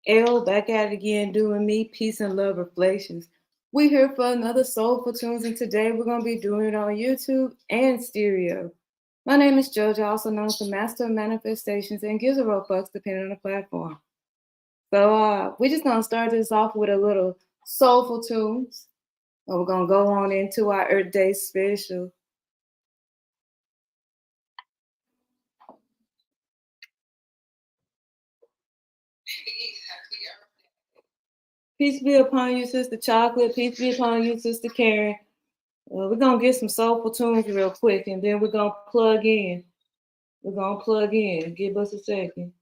L back at it again, doing me, peace and love reflections. We here for another Soulful Tunes, and today we're gonna be doing it on YouTube and stereo. My name is JoJo, also known as the Master of Manifestations, and gives a roll fucks depending on the platform. So we're just gonna start this off with a little soulful tunes, and we're gonna go on into our Earth Day special. Peace be upon you, Sister Chocolate. Peace be upon you, Sister Karen. We're gonna get some soulful tunes real quick, and then we're gonna plug in. We're gonna plug in. Give us a second.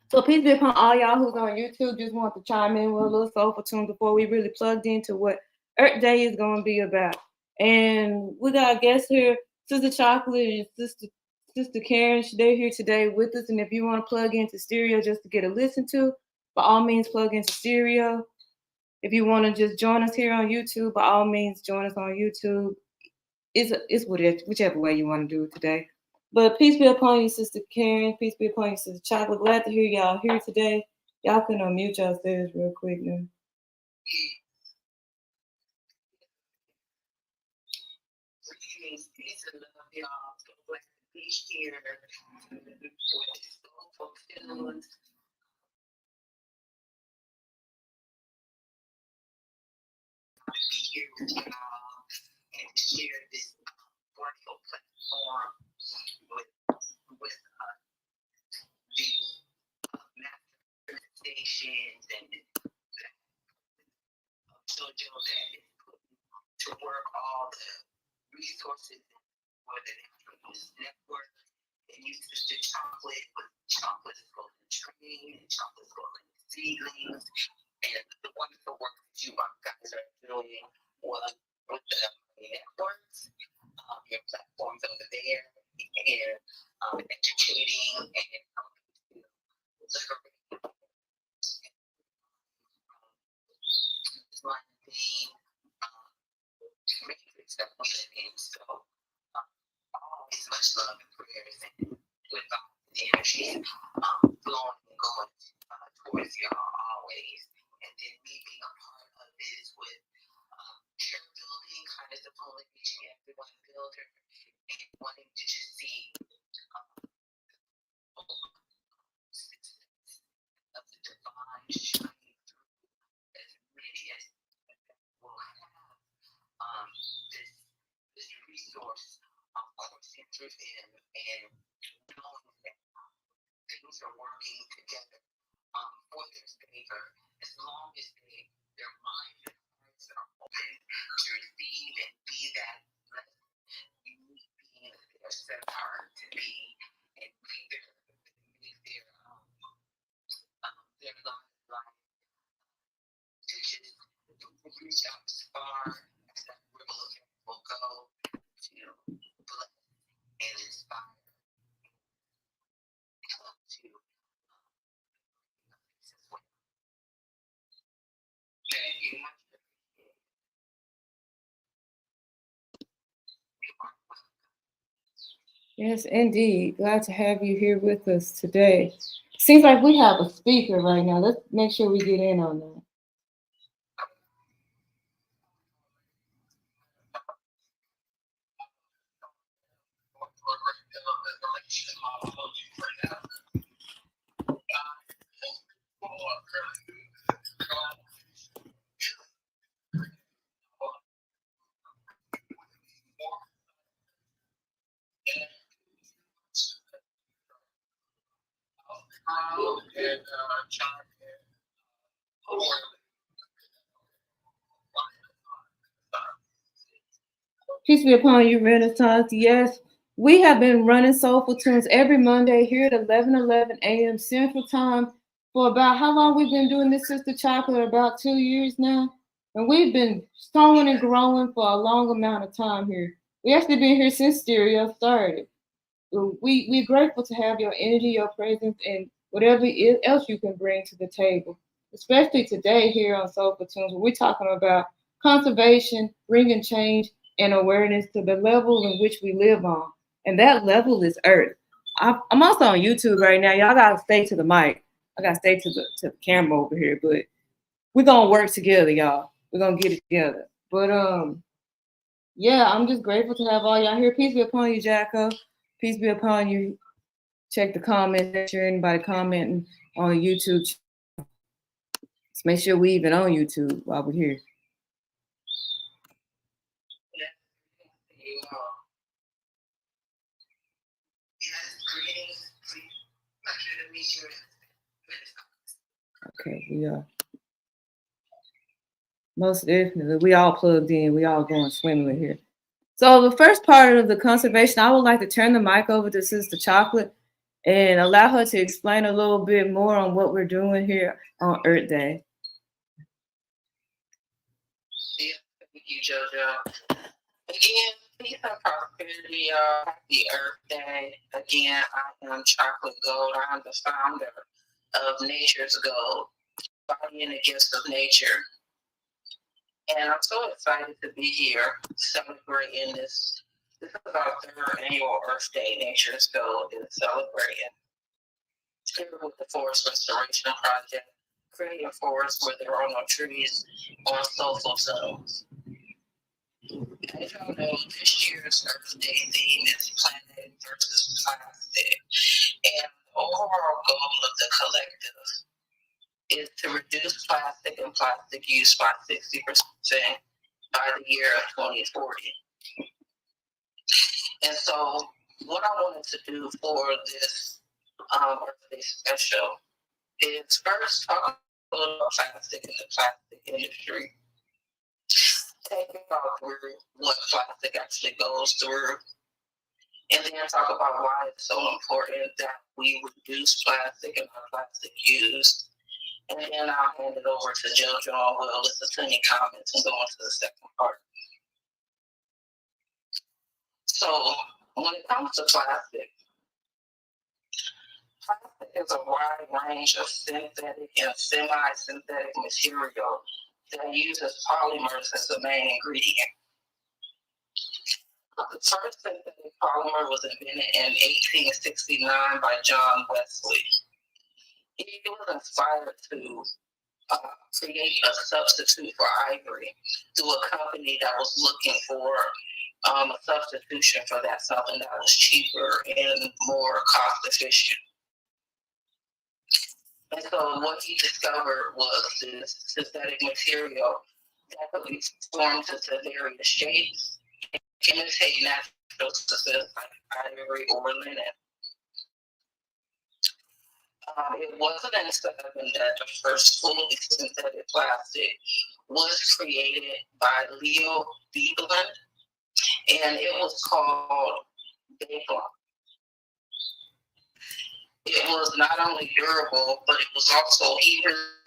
So peace be upon all y'all who's on YouTube. Just want to chime in with a little soulful tune before we really plugged into what Earth Day is going to be about. And we got a guest here, Sister Chocolate and Sister Karen. They're here today with us. And if you want to plug into stereo just to get a listen to, by all means plug into stereo. If you want to just join us here on YouTube, by all means join us on YouTube. It's whichever way you want to do it today. But peace be upon you, Sister Karen. Peace be upon you, Sister Chocolate. Glad to hear y'all here today. Y'all can unmute yourselves real quick now. Greetings, peace and love, y'all. So glad to be here with Sowful tunes. To be here with y'all and to share this wonderful platform with the manifestations and JoJo that is putting to work all the resources for the network. And you Sister Chocolate with Chocolate's Golden Train and Chocolate's Golden Seedlings and the wonderful work that you guys are doing with the networks, your platforms over there, and educating and liberating this mundane matrix that we live in. So always much love and prayers and good vibes and energy flowing and going towards y'all always. And then me being a part of this with care building, kind of supposedly reaching everyone builder and wanting to just see driven and knowing that things are working together for their favor, as long as their minds and hearts are open to receive and be that blessed, unique being that they're set apart to be, and make their life to just reach out as far as that ripple effect will go to bless and inspire to as well. Thank you much. Yes, indeed. Glad to have you here with us today. Seems like we have a speaker right now. Let's make sure we get in on that. Peace be upon you, Renaissance. Yes, we have been running Soulful Tunes every Monday here at 11:11 a.m. Central Time for about how long we've been doing this, Sister Chocolate? About 2 years now. And we've been sowing and growing for a long amount of time here. We actually been here since Stereo started. We're grateful to have your energy, your presence, and whatever else you can bring to the table. Especially today here on Soulful Tunes, where we're talking about conservation, bringing change and awareness to the level in which we live on, and that level is Earth. I'm also on YouTube right now. Y'all gotta stay to the mic. I gotta stay to the camera over here, but we're gonna work together, y'all. We're gonna get it together. But yeah, I'm just grateful to have all y'all here. Peace be upon you, Jacko. Peace be upon you. Check the comment section. Anybody commenting on YouTube. Let's make sure we even on YouTube while we're here. Okay, we are. Most definitely. We all plugged in. We all going swimmingly here. So the first part of the conservation, I would like to turn the mic over to Sister Chocolate and allow her to explain a little bit more on what we're doing here on Earth Day. Yeah, thank you, JoJo. Again, peace and prosperity, happy Earth Day. Again, I am Chocolate Gold. I'm the founder of Nature's Gold, Body and the Gifts of Nature. And I'm so excited to be here celebrating this. This is our third annual Earth Day. Nature's Gold is celebrating here with the Forest Restoration Project, creating forests where there are no trees on Sowful zones. As y'all know, this year's Earth Day theme is planet versus plastic. And the overall goal of the collective is to reduce plastic and plastic use by 60% by the year of 2040. And so what I wanted to do for this Earth Day special is first talk a little about plastic and the plastic industry. Take about through what plastic actually goes through, and then talk about why it's so important that we reduce plastic and our plastic use. And then I'll hand it over to JoJo and we'll listen to any comments and go on to the second part. So when it comes to plastic is a wide range of synthetic and semi-synthetic material that uses polymers as the main ingredient. The first synthetic polymer was invented in 1869 by John Wesley. He was inspired to create a substitute for ivory through a company that was looking for a substitution for that, something that was cheaper and more cost efficient. And so what he discovered was this synthetic material that could be formed into various shapes, imitate natural substances like ivory or linen. It wasn't until that the first fully synthetic plastic was created by Leo Beebeland, and it was called Bakelon. It was not only durable, but it was also heat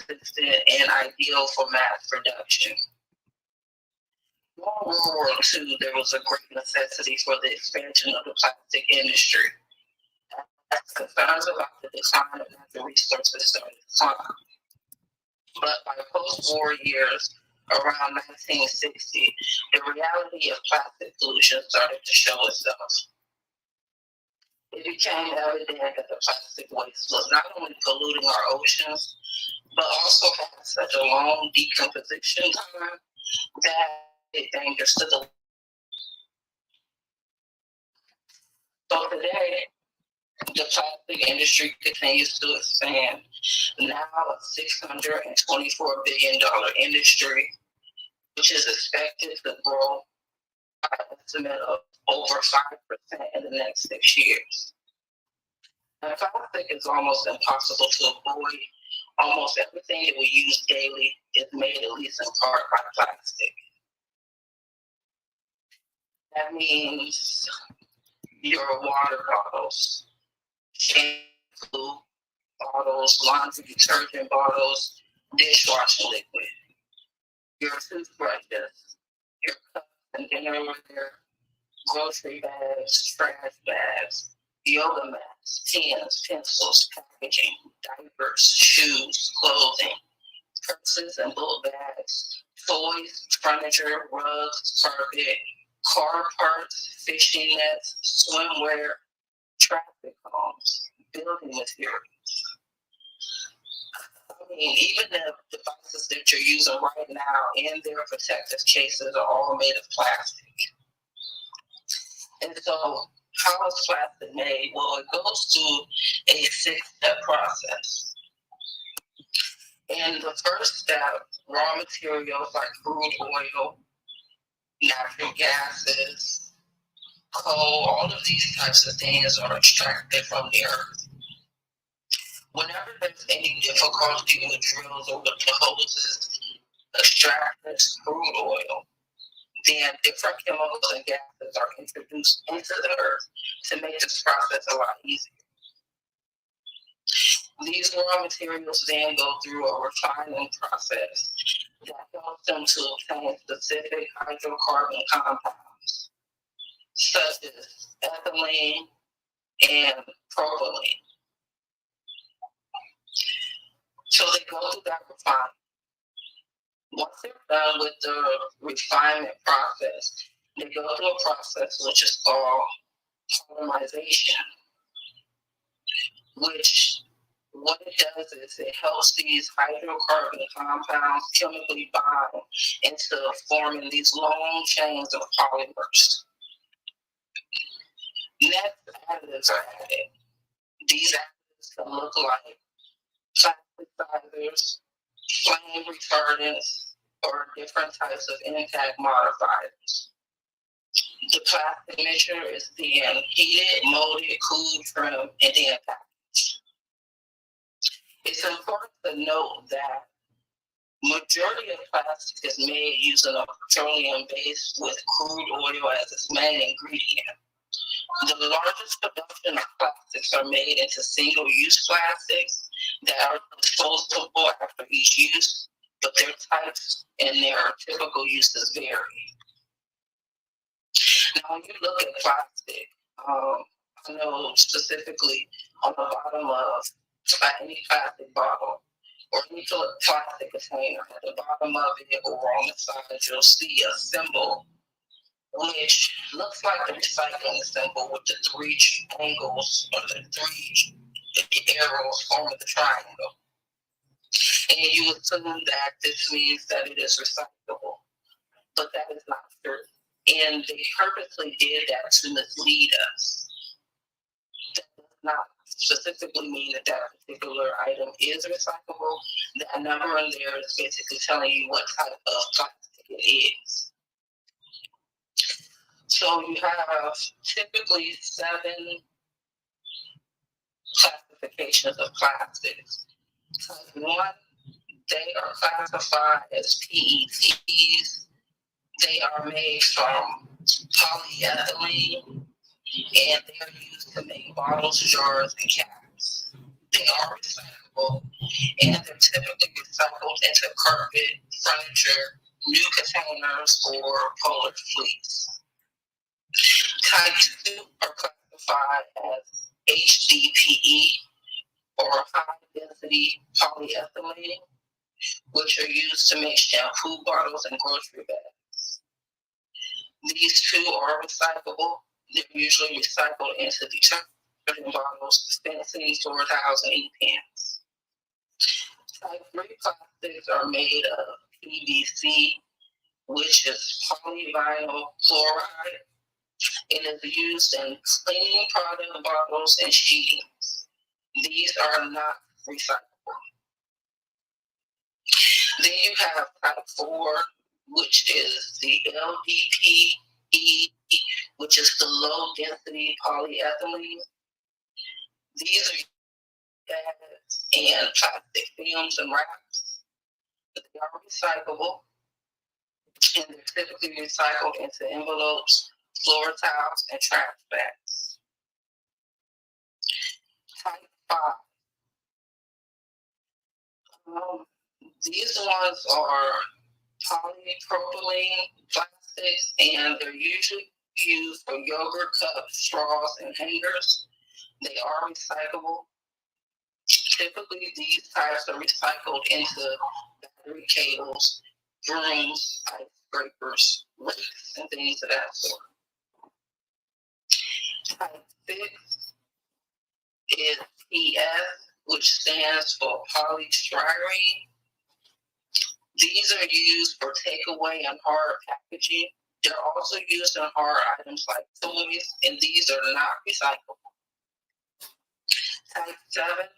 resistant and ideal for mass production. During World War II, there was a great necessity for the expansion of the plastic industry. As concerns about the decline of natural resources started to climb. But by post-war years, around 1960, the reality of plastic pollution started to show itself. It became evident that the plastic waste was not only polluting our oceans, but also had such a long decomposition time that it dangerous to the. So today, the plastic industry continues to expand. Now a $624 billion industry, which is expected to grow by an estimate of over 5% in the next 6 years. And plastic is almost impossible to avoid. Almost everything that we use daily is made at least in part by plastic. That means your water bottles, shampoo bottles, laundry detergent bottles, dishwashing liquid, your toothbrushes, your cups and dinnerware, grocery bags, trash bags, yoga mats, pens, pencils, packaging, diapers, shoes, clothing, purses and book bags, toys, furniture, rugs, carpet, car parts, fishing nets, swimwear, traffic cones, building materials. I mean, even the devices that you're using right now in their protective cases are all made of plastic. And so, how is plastic made? Well, it goes through a 6-step process. In the first step, raw materials like crude oil, natural gases, coal, all of these types of things are extracted from the earth. Whenever there's any difficulty with drills or with the hoses extract this crude oil, then different chemicals and gases are introduced into the earth to make this process a lot easier. These raw materials then go through a refining process that helps them to obtain specific hydrocarbon compounds, such as ethylene and propylene. So they go through that refining. Once they're done with the refinement process, they go through a process which is called polymerization, which what it does is it helps these hydrocarbon compounds chemically bond into forming these long chains of polymers. Next, additives are added. These additives can look like plasticizers, flame retardants, or different types of impact modifiers. The plastic mixture is then heated, molded, cooled, trimmed, and then packaged. It's important to note that majority of plastic is made using a petroleum base with crude oil as its main ingredient. The largest production of plastics are made into single-use plastics that are disposable after each use, but their types and their typical uses vary. Now, when you look at plastic, I know specifically on the bottom of any plastic bottle or any plastic container, at the bottom of it or on the side, you'll see a symbol which looks like the recycling symbol with the 3 angles or the 3 arrows forming the triangle. And you assume that this means that it is recyclable, but that is not true. And they purposely did that to mislead us. That does not specifically mean that that particular item is recyclable. That number in there is basically telling you what type of plastic it is. So you have typically 7 classifications of plastics. Type 1, they are classified as PETs. They are made from polyethylene, and they are used to make bottles, jars, and caps. They are recyclable, and they're typically recycled into carpet, furniture, new containers, or polar fleece. Type 2 are classified as HDPE, or high-density polyethylene, which are used to make shampoo bottles and grocery bags. These 2 are recyclable. They're usually recycled into detergent bottles, fencing, door towels, and ink pans. Type 3 plastics are made of PVC, which is polyvinyl chloride. It is used in cleaning product bottles and sheeting. These are not recyclable. Then you have type 4, which is the LDPE, which is the low density polyethylene. These are bags and plastic films and wraps. They are recyclable, and they're typically recycled into envelopes, floor towels, and trash bags. Type 5. These ones are polypropylene plastics, and they're usually used for yogurt cups, straws, and hangers. They are recyclable. Typically, these types are recycled into battery cables, brooms, ice scrapers, rakes, and things of that sort. Type 6 is PS, which stands for polystyrene. These are used for takeaway and hard packaging. They're also used in hard items like toys, and these are not recyclable. Type 7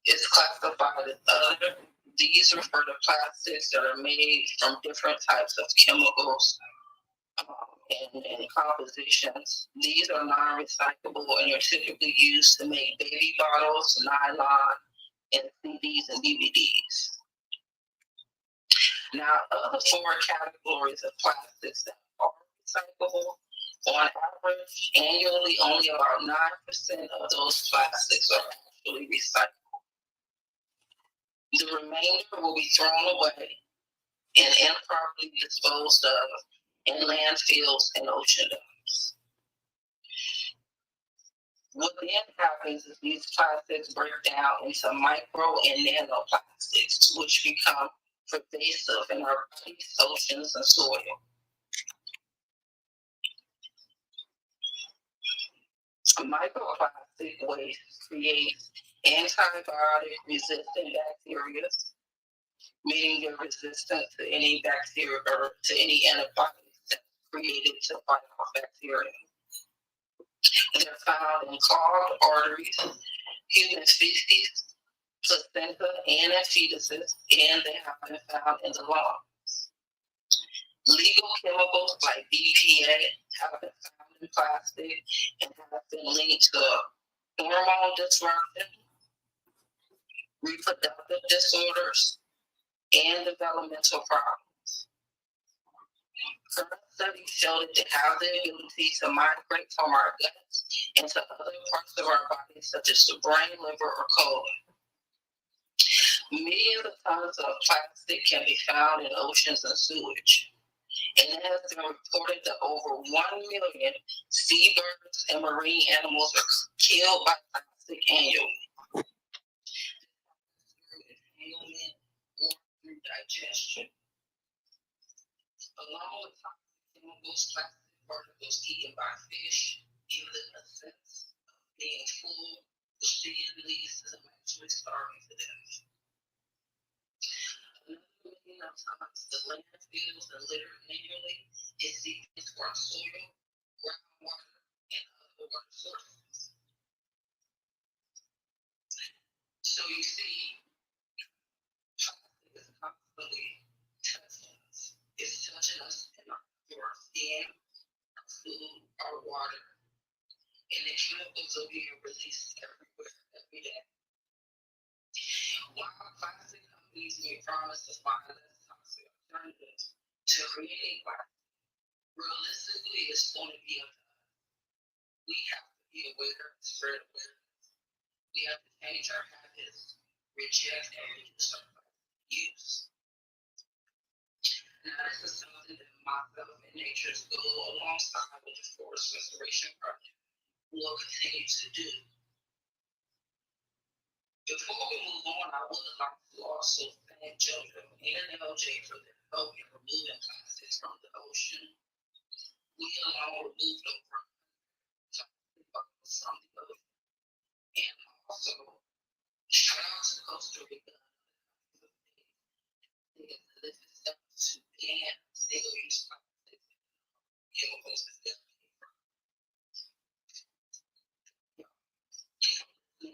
is classified as other. These refer to plastics that are made from different types of chemicals and compositions. These are non-recyclable, and are typically used to make baby bottles, nylon, and CDs and DVDs. Now, of the 4 categories of plastics that are recyclable, on average, annually, only about 9% of those plastics are actually recyclable. The remainder will be thrown away and improperly disposed of in landfills and ocean dumps. What then happens is these plastics break down into micro and nanoplastics, which become pervasive in our bodies, oceans, and soil. Microplastic waste creates antibiotic-resistant bacteria, meaning they're resistant to any bacteria or to any antibiotics that's created to fight off bacteria. They're found in clogged arteries, human feces, placenta, and in fetuses, and they have been found in the lungs. Legal chemicals like BPA have been found in plastic and have been linked to hormone disruption, reproductive disorders, and developmental problems. Current studies show that they have the ability to migrate from our guts into other parts of our body, such as the brain, liver, or colon. Millions of tons of plastic can be found in oceans and sewage. And it has been reported that over 1 million seabirds and marine animals are killed by plastic annually. Through inhalation or through digestion. Along with toxic chemicals, plastic particles eaten by fish give them a sense of being full, which then leads to them actually starving to death. Another million of tons the landfills and litter annually is seeped into our soil, groundwater, and other water sources. So you see, plastic is constantly touching us. It's touching us in our skin, our food, chemicals are being released everywhere every day. While plastic companies may promise to find less toxic alternatives to creating plastic, realistically, it's going to be up to us. We have to be aware, spread awareness. We have to change our habits, reject and reduce our plastic use. Now, this is something that myself and Nature's Go alongside with the Forest Restoration Project will continue to do. Before we move on, I would like to also thank JoJo and LJ for their help in removing plastics from the ocean. We alone removed over from the ocean. And also, shout out to Costa Rica. This is step to ban single-use plastics and chemicals that they came from.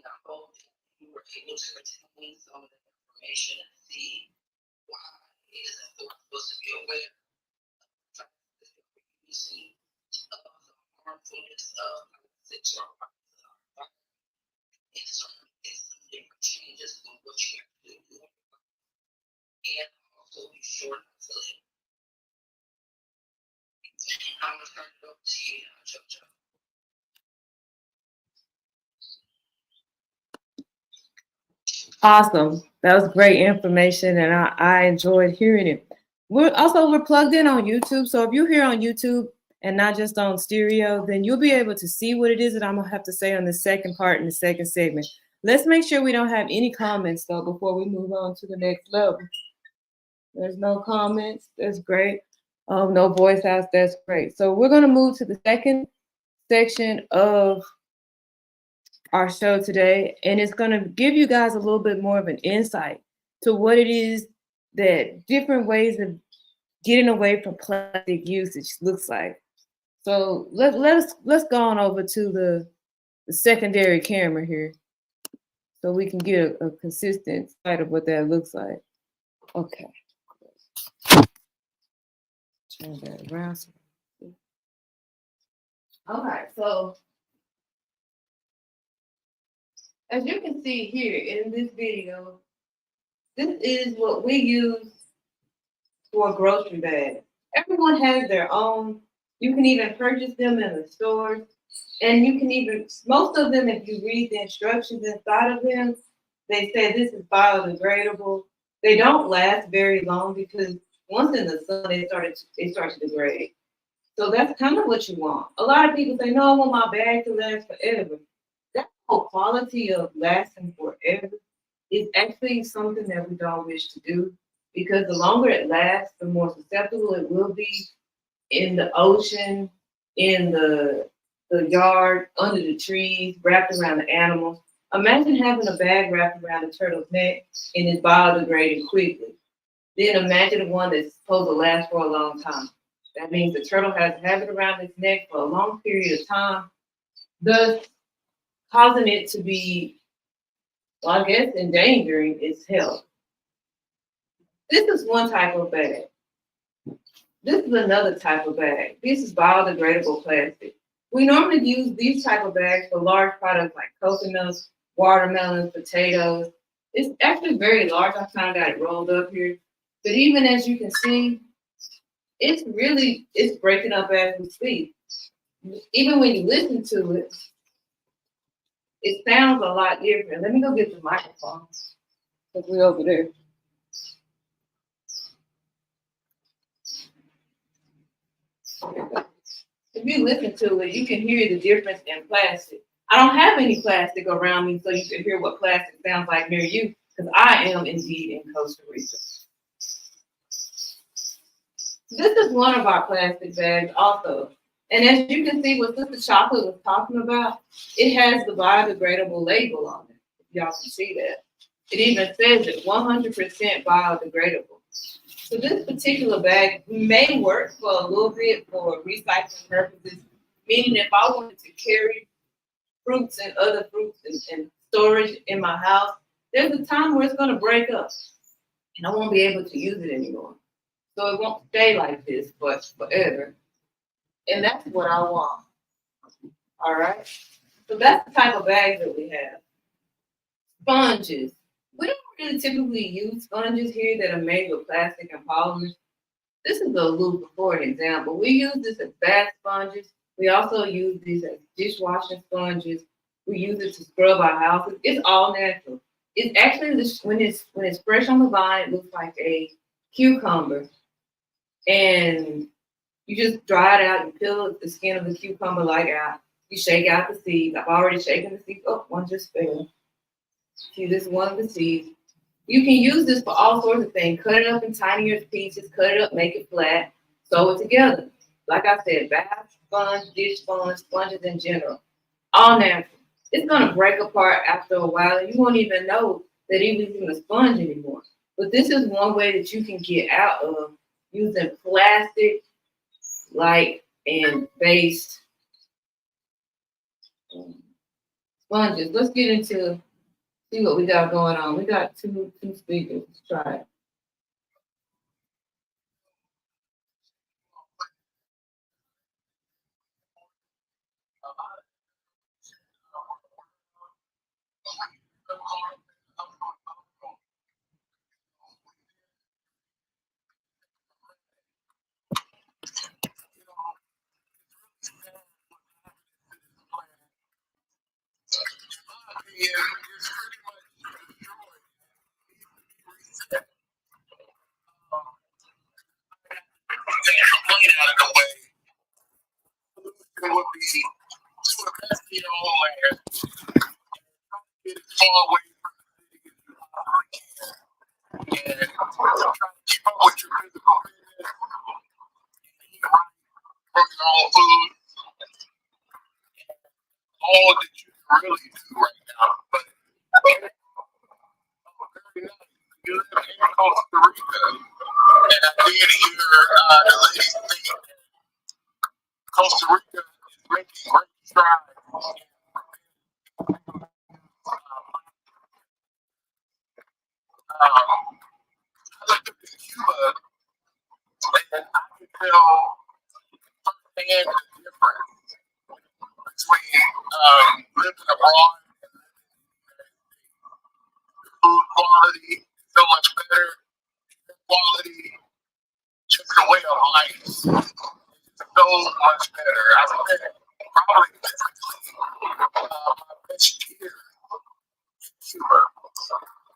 I hope you were able to retain some of the information and see why it is important for us to be aware of the plastics that we're using, of the harmfulness of plastics or and some different changes in what you have to do. And also be sure not to let. I'm going to turn it over to you now, JoJo. Awesome. That was great information, and I enjoyed hearing it. We're plugged in on YouTube, so if you're here on YouTube and not just on stereo, then you'll be able to see what it is that I'm gonna have to say on the second part in the second segment. Let's make sure we don't have any comments though before we move on to the next level. There's no comments. That's great. No voice outs. That's great. So we're gonna move to the second section of our show today, and it's going to give you guys a little bit more of an insight to what it is that different ways of getting away from plastic usage looks like. So let's go on over to the secondary camera here so we can get a consistent sight of what that looks like. Okay. Turn that around. All right, so as you can see here in this video, this is what we use for a grocery bag. Everyone has their own. You can even purchase them in the stores. And you can even, most of them, if you read the instructions inside of them, they say this is biodegradable. They don't last very long because once in the sun, they start to degrade. So that's kind of what you want. A lot of people say, no, I want my bag to last forever. That whole quality of lasting forever is actually something that we don't wish to do, because the longer it lasts, the more susceptible it will be in the ocean, in the yard, under the trees, wrapped around the animals. Imagine having a bag wrapped around a turtle's neck and it's biodegrading quickly. Then imagine one that's supposed to last for a long time. That means the turtle has to have it around its neck for a long period of time, thus causing it to be, well, I guess, endangering its health. This is one type of bag. This is another type of bag. This is biodegradable plastic. We normally use these type of bags for large products like coconuts, watermelons, potatoes. It's actually very large. I kind of got it rolled up here. But even as you can see, it's breaking up as we speak. Even when you listen to it, it sounds a lot different. Let me go get the microphone because we're over there. If you listen to it, you can hear the difference in plastic. I don't have any plastic around me so you can hear what plastic sounds like near you, because I am indeed in Costa Rica. This is one of our plastic bags also. And as you can see what Sister Chocolate was talking about, it has the biodegradable label on it. If y'all can see that. It even says it 100% biodegradable. So this particular bag may work for a little bit for recycling purposes, meaning if I wanted to carry fruits and other fruits and storage in my house, there's a time where it's going to break up and I won't be able to use it anymore. So it won't stay like this, but forever. And that's what I want. All right. So that's the type of bags that we have. Sponges. We don't really typically use sponges here that are made with plastic and polymers. This is a loop for an example. We use this as bath sponges. We also use these as dishwashing sponges. We use it to scrub our houses. It's all natural. It's actually when it's fresh on the vine, it looks like a cucumber, and you just dry it out. You peel the skin of the cucumber like out. You shake out the seeds. I've already shaken the seeds. Oh, one just fell. See, this is one of the seeds. You can use this for all sorts of things. Cut it up in tinier pieces, cut it up, make it flat, sew it together. Like I said, bath sponge, dish sponge, sponges in general, all natural. It's gonna break apart after a while, and you won't even know that it was even a sponge anymore. But this is one way that you can get out of using plastic, like and based sponges. Let's get into see what we got going on. We got two speakers. Let's try it. Out of the way, it would be to invest in your own land, get as far away from the city as you possibly can, and try to keep up with your physical fitness, eat right, grow your own food, all that you can really do right now. But very nice. You live in Costa Rica, and I did hear the lady say Costa Rica is making great strides. I looked up in Cuba, and I could tell firsthand the difference between living abroad and the food quality is so much better, quality, just the way of life is so much better. I spent probably my best year in Cuba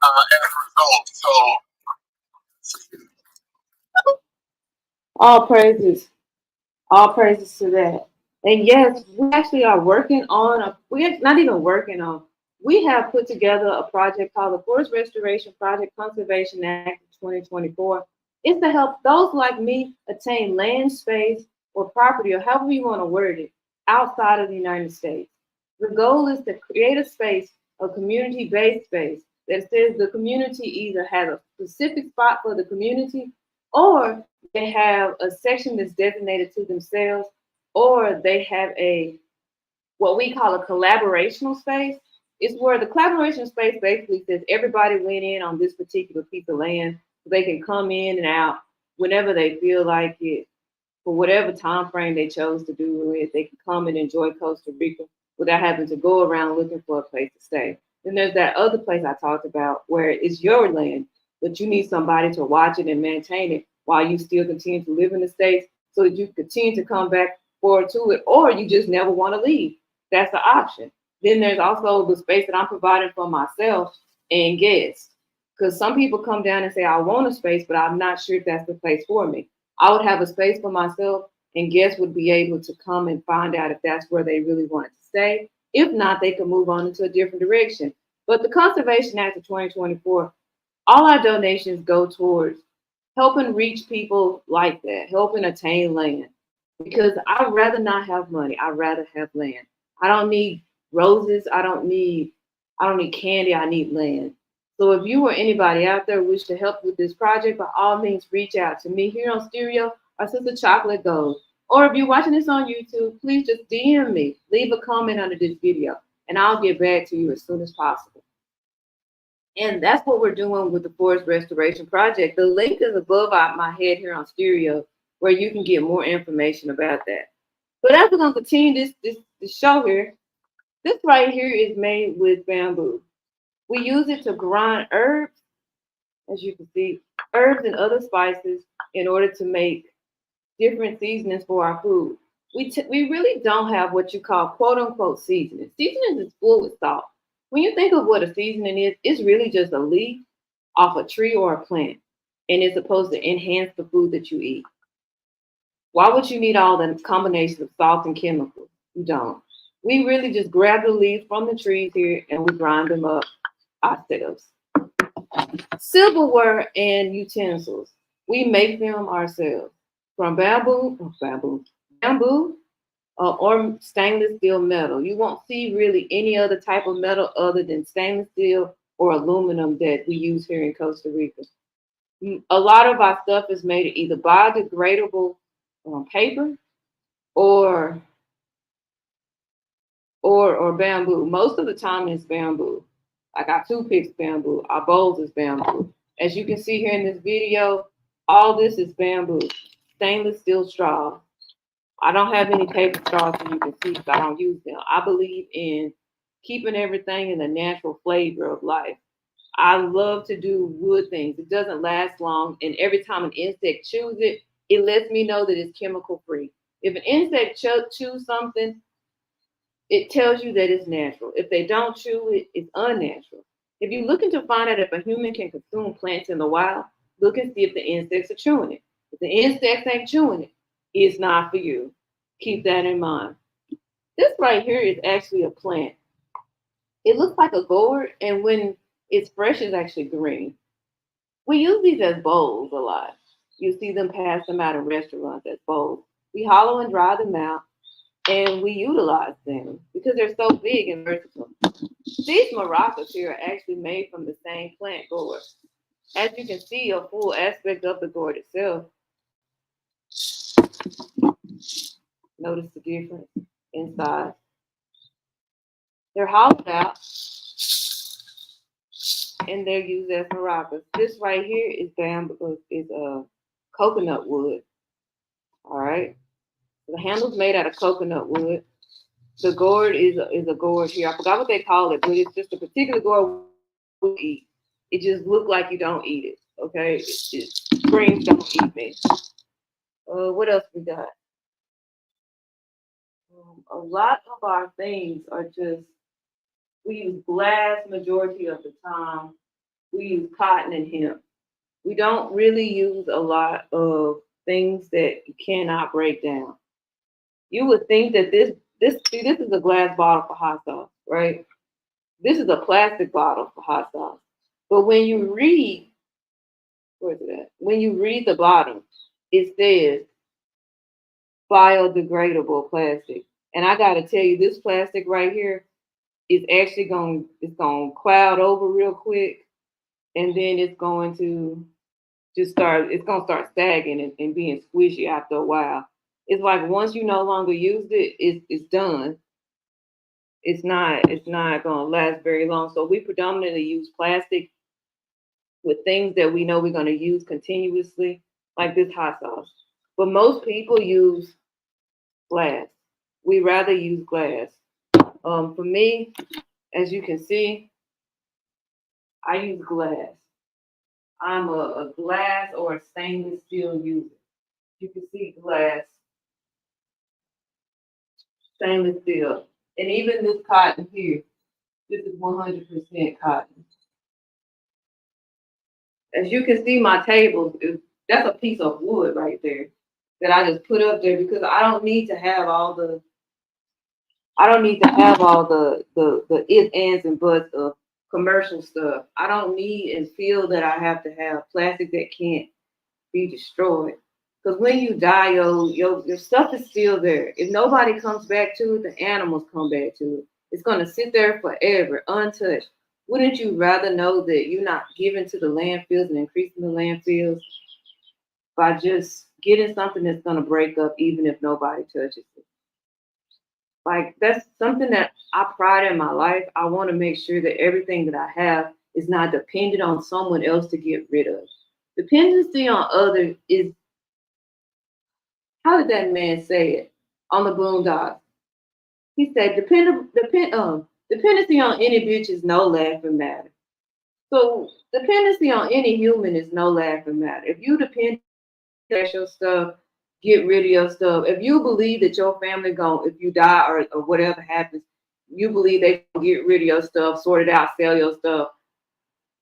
as a result. So, All praises. All praises to that. And yes, we actually are working on we're not even working on, we have put together a project called the Forest Restoration Project Conservation Act of 2024. It's to help those like me attain land space or property, or however you want to word it, outside of the United States. The goal is to create a space, a community-based space that says the community either has a specific spot for the community, or they have a section that's designated to themselves, or they have a what we call a collaborational space. It's where the collaboration space basically says everybody went in on this particular piece of land, so they can come in and out whenever they feel like it, for whatever time frame they chose to do it. They can come and enjoy Costa Rica without having to go around looking for a place to stay. Then there's that other place I talked about where it's your land, but you need somebody to watch it and maintain it while you still continue to live in the States, so that you continue to come back forward to it, or you just never want to leave. That's the option. Then there's also the space that I'm providing for myself and guests. Because some people come down and say, I want a space, but I'm not sure if that's the place for me. I would have a space for myself, and guests would be able to come and find out if that's where they really wanted to stay. If not, they can move on into a different direction. But the Conservation Act of 2024, all our donations go towards helping reach people like that, helping attain land. Because I'd rather not have money. I'd rather have land. I don't need roses. I don't need candy. I need land. So if you or anybody out there wish to help with this project, by all means reach out to me here on Stereo or Sister Chocolate Gold. Or if you're watching this on YouTube, please just DM me. Leave a comment under this video, and I'll get back to you as soon as possible. And that's what we're doing with the Forest Restoration Project. The link is above my head here on Stereo, where you can get more information about that. But as we're gonna continue this show here, This right here is made with bamboo. We use it to grind herbs, as you can see, herbs and other spices in order to make different seasonings for our food. We really don't have what you call quote unquote seasoning. Seasoning is full with salt. When you think of what a seasoning is, it's really just a leaf off a tree or a plant, and it's supposed to enhance the food that you eat. Why would you need all the combination of salt and chemicals? You don't. We really just grab the leaves from the trees here and we grind them up ourselves. Silverware and utensils. We make them ourselves from bamboo, or stainless steel metal. You won't see really any other type of metal other than stainless steel or aluminum that we use here in Costa Rica. A lot of our stuff is made of either biodegradable paper or or bamboo. Most of the time it's bamboo. Like our toothpicks bamboo, our bowls is bamboo. As you can see here in this video, all this is bamboo. Stainless steel straws. I don't have any paper straws so you can see because I don't use them. I believe in keeping everything in the natural flavor of life. I love to do wood things. It doesn't last long, and every time an insect chews it, it lets me know that it's chemical free. If an insect chews something, it tells you that it's natural. If they don't chew it, it's unnatural. If you're looking to find out if a human can consume plants in the wild, look and see if the insects are chewing it. If the insects ain't chewing it, it's not for you. Keep that in mind. This right here is actually a plant. It looks like a gourd, and when it's fresh, it's actually green. We use these as bowls a lot. You see them pass them out in restaurants as bowls. We hollow and dry them out and we utilize them because they're so big and versatile. These maracas here are actually made from the same plant gourd. As you can see, a full aspect of the gourd itself. Notice the difference in size. They're hollowed out and they're used as maracas. This right here is bamboo, is coconut wood. All right. The handle's made out of coconut wood. The gourd is a gourd here. I forgot what they call it, but it's just a particular gourd we eat. It just looks like you don't eat it. Okay, it screams don't eat me. What else we got? A lot of our things are just we use glass majority of the time. We use cotton and hemp. We don't really use a lot of things that you cannot break down. You would think that this is a glass bottle for hot sauce, right? This is a plastic bottle for hot sauce. But when you read, where is it at? When you read the bottom, it says biodegradable plastic. And I gotta tell you, this plastic right here is actually going it's gonna cloud over real quick, and then it's gonna start sagging and being squishy after a while. It's like once you no longer use it, it's done. It's not gonna last very long. So we predominantly use plastic with things that we know we're gonna use continuously, like this hot sauce. But most people use glass. We rather use glass. For me, as you can see, I use glass. I'm a glass or a stainless steel user. You can see glass, stainless steel, and even this cotton here. This is 100% cotton. As you can see, my table is that's a piece of wood right there that I just put up there because I don't need to have all the if ands and buts of commercial stuff. I don't need and feel that I have to have plastic that can't be destroyed. Because when you die, your stuff is still there. If nobody comes back to it, the animals come back to it. It's gonna sit there forever, untouched. Wouldn't you rather know that you're not giving to the landfills and increasing the landfills by just getting something that's gonna break up even if nobody touches it? Like that's something that I pride in my life. I want to make sure that everything that I have is not dependent on someone else to get rid of. Dependency on others is how did that man say it on the Boondocks? He said, dependency on any bitch is no laughing matter. So dependency on any human is no laughing matter. If you depend on your stuff, get rid of your stuff. If you believe that your family going, if you die or whatever happens, you believe they gonna get rid of your stuff, sort it out, sell your stuff.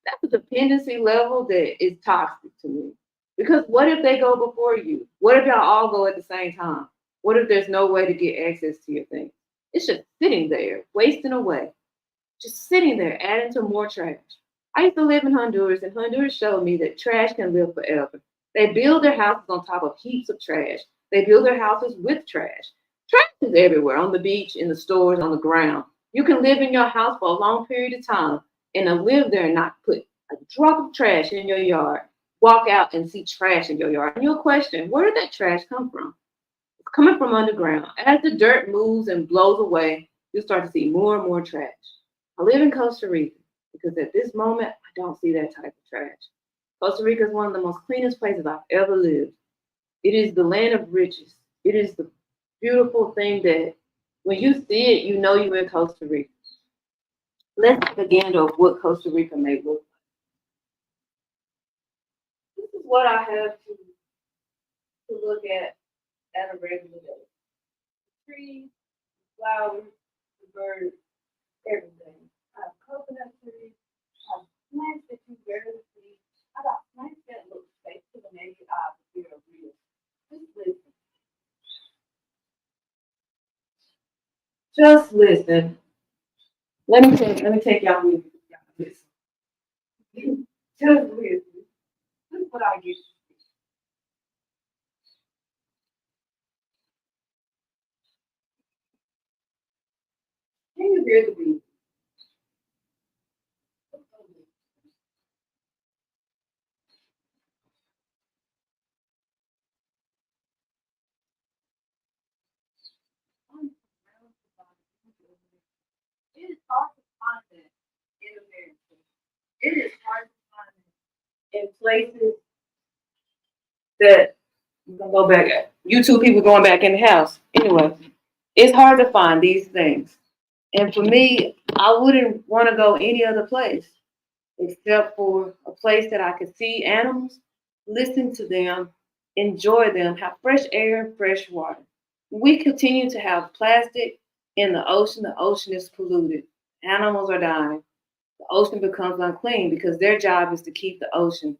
That's a dependency level that is toxic to me. Because what if they go before you? What if y'all all go at the same time? What if there's no way to get access to your things? It's just sitting there, wasting away, just sitting there, adding to more trash. I used to live in Honduras, and Honduras showed me that trash can live forever. They build their houses on top of heaps of trash. They build their houses with trash. Trash is everywhere, on the beach, in the stores, on the ground. You can live in your house for a long period of time and then live there and not put a drop of trash in your yard. Walk out and see trash in your yard. And you'll question, where did that trash come from? It's coming from underground. As the dirt moves and blows away, you'll start to see more and more trash. I live in Costa Rica because at this moment, I don't see that type of trash. Costa Rica is one of the most cleanest places I've ever lived. It is the land of riches. It is the beautiful thing that when you see it, you know you're in Costa Rica. Let's take a gander of what Costa Rica may look like. This is what I have to look at a regular day. The trees, the flowers, the birds, everything. I have coconut trees. I have plants that you barely see. I got plants that look fake to the naked eye, but they're real. Just listen. Just listen. Let me take y'all with me. Y'all listen. Just listen. This is what I get. Can you hear the beat? It is hard to find that in America. It is hard to find it in places that we're gonna go back at. YouTube people going back in the house. Anyway, it's hard to find these things. And for me, I wouldn't want to go any other place except for a place that I could see animals, listen to them, enjoy them, have fresh air and fresh water. We continue to have plastic in the ocean is polluted. Animals are dying. The ocean becomes unclean because their job is to keep the ocean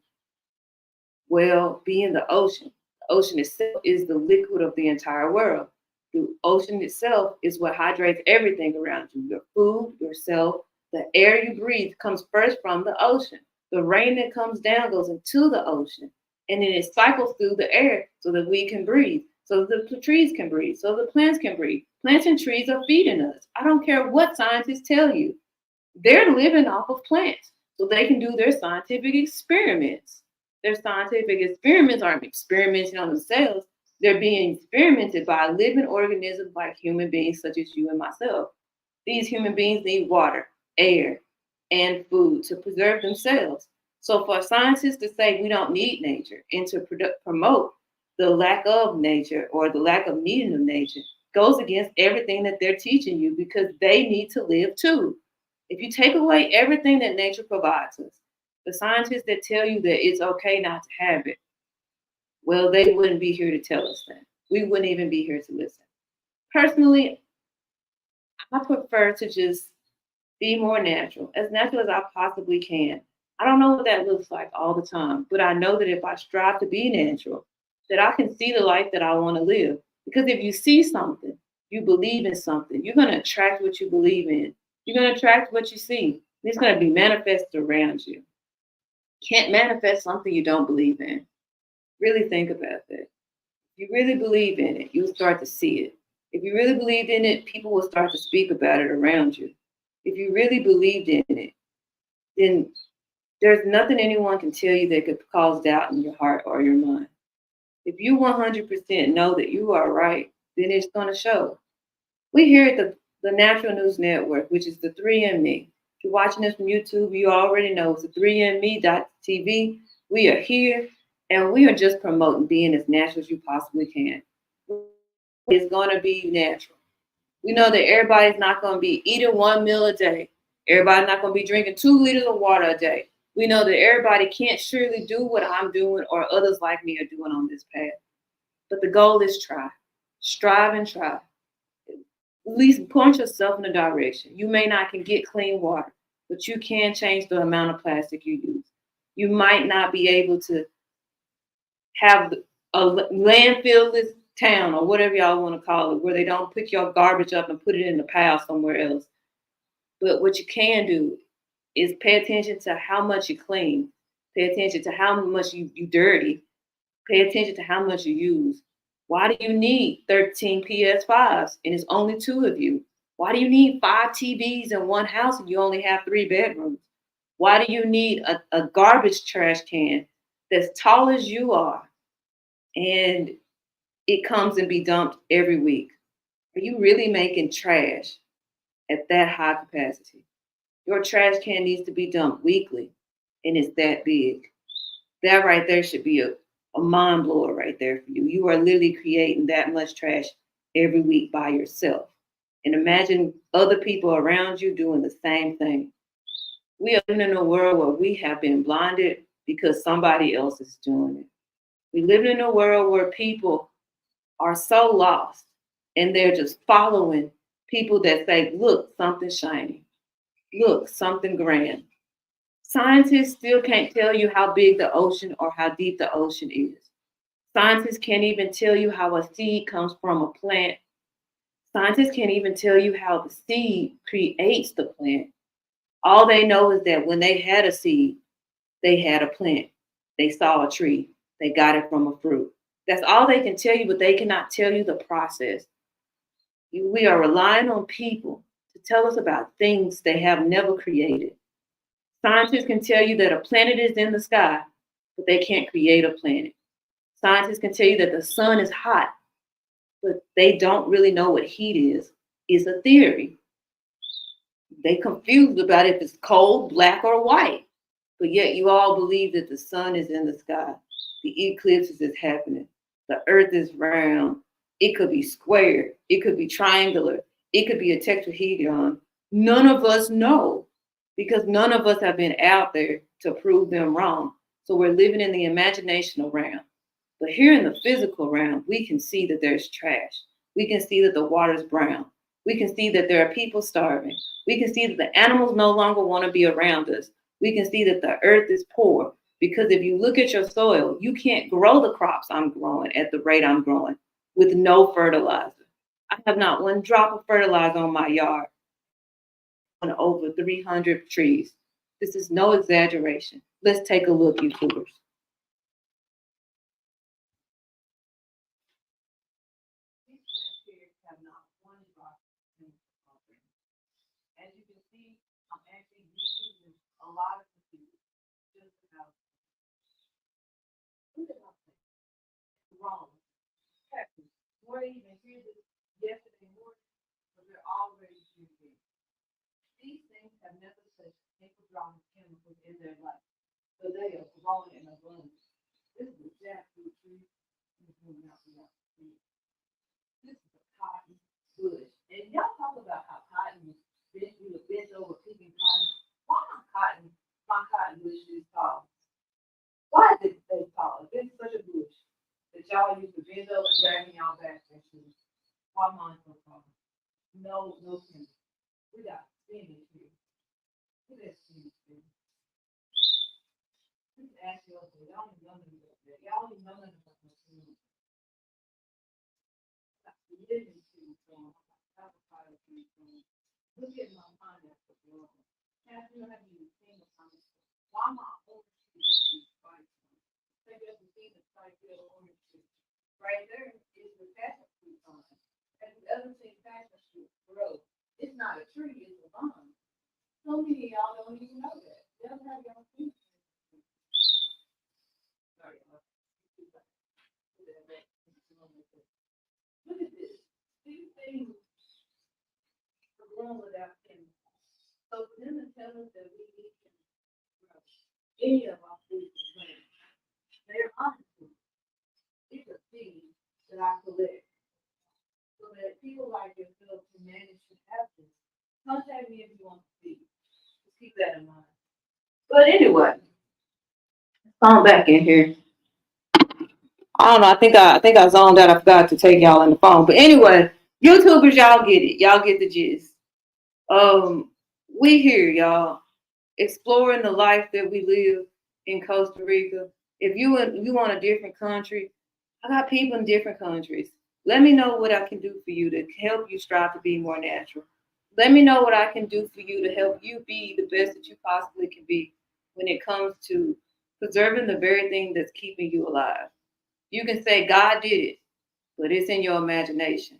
well, being the ocean. The ocean itself is the liquid of the entire world. The ocean itself is what hydrates everything around you. Your food, yourself, the air you breathe comes first from the ocean. The rain that comes down goes into the ocean. And then it cycles through the air so that we can breathe, so that the trees can breathe, so the plants can breathe. Plants and trees are feeding us. I don't care what scientists tell you. They're living off of plants so they can do their scientific experiments. Their scientific experiments aren't experimenting on themselves. They're being experimented by living organisms like human beings such as you and myself. These human beings need water, air, and food to preserve themselves. So for scientists to say we don't need nature and to promote the lack of nature or the lack of needing of nature goes against everything that they're teaching you because they need to live too. If you take away everything that nature provides us, the scientists that tell you that it's okay not to have it, well, they wouldn't be here to tell us that. We wouldn't even be here to listen. Personally, I prefer to just be more natural as I possibly can. I don't know what that looks like all the time, but I know that if I strive to be natural, that I can see the life that I want to live. Because if you see something, you believe in something, you're going to attract what you believe in. You're going to attract what you see. It's going to be manifested around you. Can't manifest something you don't believe in. Really think about that. If you really believe in it, you'll start to see it. If you really believed in it, people will start to speak about it around you. If you really believed in it, then there's nothing anyone can tell you that could cause doubt in your heart or your mind. If you 100% know that you are right, then it's going to show. We here at the Natural News Network, which is the 3ME. If you're watching this from YouTube, you already know it's the 3ME.tv. We are here and we are just promoting being as natural as you possibly can. It's going to be natural. We know that everybody's not going to be eating one meal a day. Everybody's not going to be drinking 2 liters of water a day. We know that everybody can't surely do what I'm doing or others like me are doing on this path. But the goal is try. Strive and try. At least point yourself in a direction. You may not can get clean water, but you can change the amount of plastic you use. You might not be able to have a landfillless town or whatever y'all want to call it, where they don't pick your garbage up and put it in the pile somewhere else. But what you can do is pay attention to how much you clean, pay attention to how much you dirty, pay attention to how much you use. Why do you need 13 PS5s and it's only two of you? Why do you need 5 TVs in one house and you only have 3 bedrooms? Why do you need a garbage trash can that's tall as you are and it comes and be dumped every week? Are you really making trash at that high capacity? Your trash can needs to be dumped weekly and it's that big. That right there should be a mind blower right there for you. You are literally creating that much trash every week by yourself. And imagine other people around you doing the same thing. We are living in a world where we have been blinded because somebody else is doing it. We live in a world where people are so lost and they're just following people that say, look, something shiny. Look, something grand. Scientists still can't tell you how big the ocean or how deep the ocean is. Scientists can't even tell you how a seed comes from a plant. Scientists can't even tell you how the seed creates the plant. All they know is that when they had a seed, they had a plant. They saw a tree. They got it from a fruit. That's all they can tell you, but they cannot tell you the process. We are relying on people to tell us about things they have never created. Scientists can tell you that a planet is in the sky, but they can't create a planet. Scientists can tell you that the sun is hot, but they don't really know what heat is. It's a theory. They confused about if it's cold, black, or white. But yet you all believe that the sun is in the sky. The eclipses is happening. The earth is round. It could be square. It could be triangular. It could be a tetrahedron. None of us know because none of us have been out there to prove them wrong. So we're living in the imaginational realm. But here in the physical realm, we can see that there's trash. We can see that the water's brown. We can see that there are people starving. We can see that the animals no longer want to be around us. We can see that the earth is poor because if you look at your soil, you can't grow the crops I'm growing at the rate I'm growing with no fertilizer. I have not one drop of fertilizer on my yard on over 300 trees. This is no exaggeration. Let's take a look, YouTubers. These plants here have not one drop of water. As you can see, I'm actually using a lot of the food just about. Look at my plants. Wrong. Peppers. We're even here this yesterday morning, but they're already shooting. These things have never touched nickel drop chemicals in their life, so they are growing in abundance. This is a jackfruit tree. This is a cotton bush. And y'all talk about how cotton bent, we were bent over picking cotton. Why my cotton bush is tall? Why is it so tall? It's such a bush that y'all used to bend over and drag y'all back and shoes. Why mine so tall? No sense. We got spinach here. Look at that spinach here. Just ask y'all, y'all ain't know nothing about that. Y'all ain't know nothing about that spinach. Living trees growing, avocado trees growing. Look at my pineapple growing. Have you ever seen a pineapple? Why my orange tree doesn't be spiked? Have you ever seen a spiked orange tree? Right there is the passion fruit vine. Have you ever seen passion fruit grow? It's not a tree, it's a vine. So many of y'all don't even know that. They'll have y'all seen it. Sorry, y'all. Look at this. These things are grown without chemicals. So for them to tell us that we need to grow any of our foods and plants, they're honest with us. It's a seed that I collect so that people people like yourself can manage to have this. Contact me if you want to see. Just keep that in mind. But anyway, I'm back in here. I don't know. I think I zoned out. I forgot to take y'all on the phone. But anyway, YouTubers, y'all get it. Y'all get the gist. Um, we here, y'all, exploring the life that we live in Costa Rica. If you want a different country, I got people in different countries. Let me know what I can do for you to help you strive to be more natural. Let me know what I can do for you to help you be the best that you possibly can be when it comes to preserving the very thing that's keeping you alive. You can say God did it, but it's in your imagination.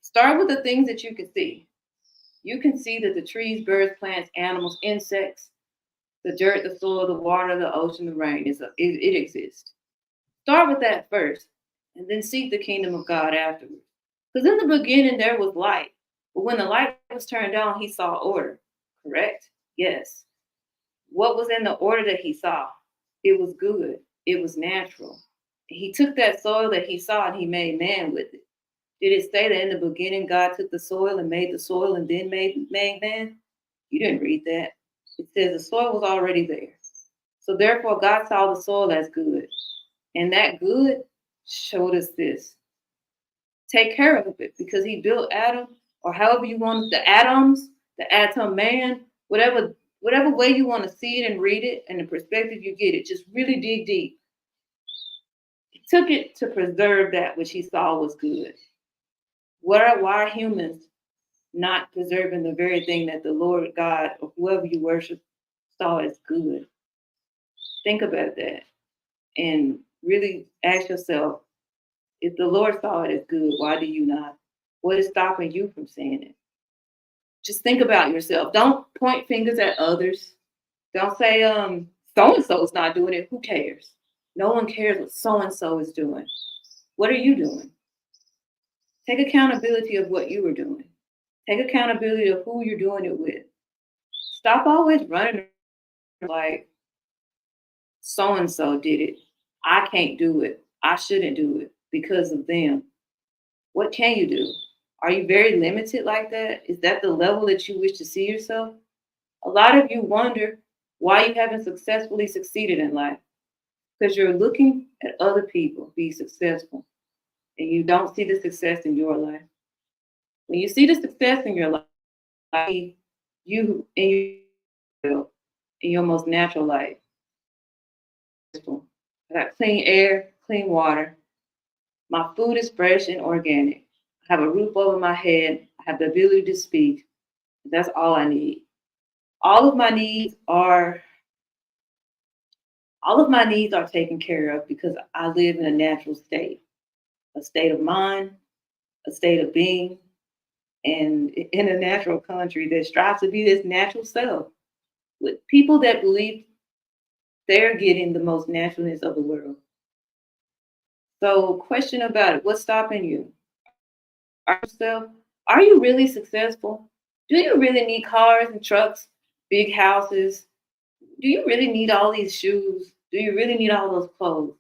Start with the things that you can see. You can see that the trees, birds, plants, animals, insects, the dirt, the soil, the water, the ocean, the rain, it exists. Start with that first, and then seek the kingdom of God afterwards. Because in the beginning there was light, but when the light was turned on, he saw order. Correct? Yes. What was in the order that he saw? It was good. It was natural. He took that soil that he saw and he made man with it. Did it say that in the beginning God took the soil and made the soil and then made man? You didn't read that. It says the soil was already there. So therefore God saw the soil as good. And that good showed us this. Take care of it because he built Adam, or however you want the atoms, the atom man, whatever way you want to see it and read it and the perspective you get it, just really dig deep. He took it to preserve that which he saw was good. Why are humans not preserving the very thing that the Lord God or whoever you worship saw as good? Think about that and really ask yourself, if the Lord saw it as good, why do you not? What is stopping you from seeing it? Just think about yourself. Don't point fingers at others. Don't say, so and so is not doing it. Who cares? No one cares what so and so is doing. What are you doing? Take accountability of what you are doing. Take accountability of who you're doing it with. Stop always running like so and so did it. I can't do it. I shouldn't do it because of them. What can you do? Are you very limited like that? Is that the level that you wish to see yourself? A lot of you wonder why you haven't successfully succeeded in life because you're looking at other people be successful and you don't see the success in your life. When you see the success in your life, you in your most natural life. I got clean air, clean water. My food is fresh and organic. I have a roof over my head. I have the ability to speak. That's all I need. All of my needs are all of my needs are taken care of because I live in a natural state, a state of mind, a state of being, and in a natural country that strives to be this natural self with people that believe they're getting the most naturalness of the world. So, question about it: what's stopping you? Yourself? Are you really successful? Do you really need cars and trucks, big houses? Do you really need all these shoes? Do you really need all those clothes?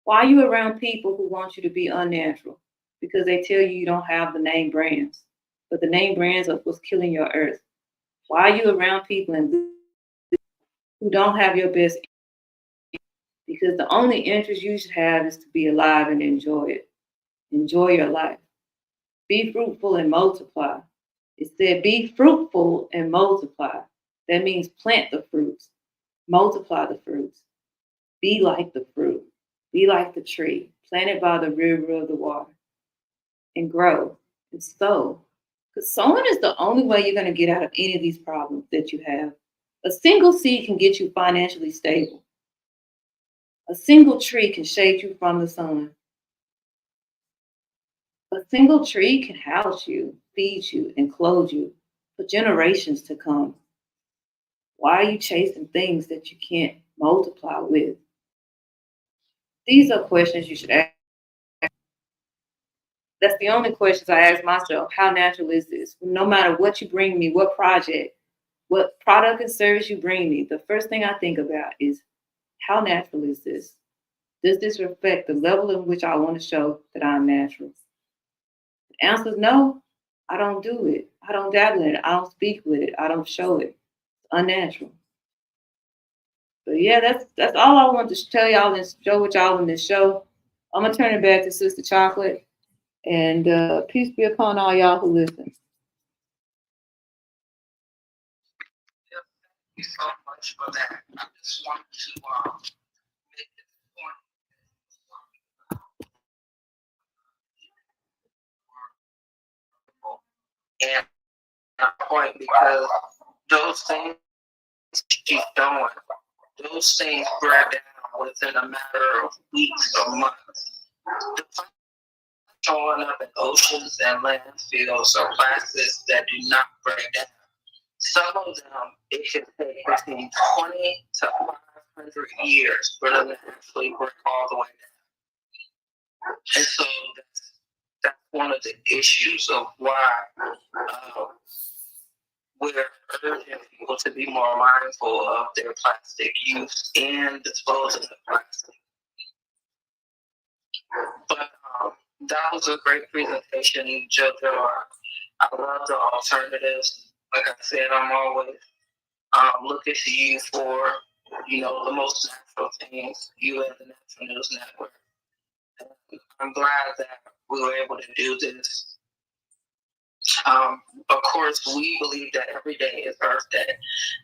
Why are you around people who want you to be unnatural? Because they tell you you don't have the name brands, but the name brands are what's killing your earth. Why are you around people who don't have your best? Because the only interest you should have is to be alive and enjoy it. Enjoy your life. Be fruitful and multiply. It said, be fruitful and multiply. That means plant the fruits, multiply the fruits. Be like the fruit. Be like the tree, planted by the river of the water, and grow and sow. Because sowing is the only way you're going to get out of any of these problems that you have. A single seed can get you financially stable. A single tree can shade you from the sun. A single tree can house you, feed you, and clothe you for generations to come. Why are you chasing things that you can't multiply with? These are questions you should ask. That's the only questions I ask myself. How natural is this? No matter what you bring me, what project, what product and service you bring me, the first thing I think about is how natural is this? Does this reflect the level in which I want to show that I'm natural? Answer is no. I don't do it. I don't dabble in it. I don't speak with it. I don't show it. It's unnatural. But yeah, that's all I want to tell y'all and show with y'all in this show. I'm gonna turn it back to Sister Chocolate, and peace be upon all y'all who listen. Yeah, thank you so much for that. I just wanted to make this point and a point because those things keep going. Those things break down within a matter of weeks or months. The plastics showing up in oceans and landfills are plastics that do not break down. Some of them, it can take between 20 to 500 years for them to actually break all the way down. And so that's one of the issues of why we're urging people to be more mindful of their plastic use and disposing of plastic. But that was a great presentation, JoJo. I love the alternatives. Like I said, I'm always looking to you for, the most natural things, you and the Natural News Network. And I'm glad that we were able to do this. Of course, we believe that every day is Earth Day.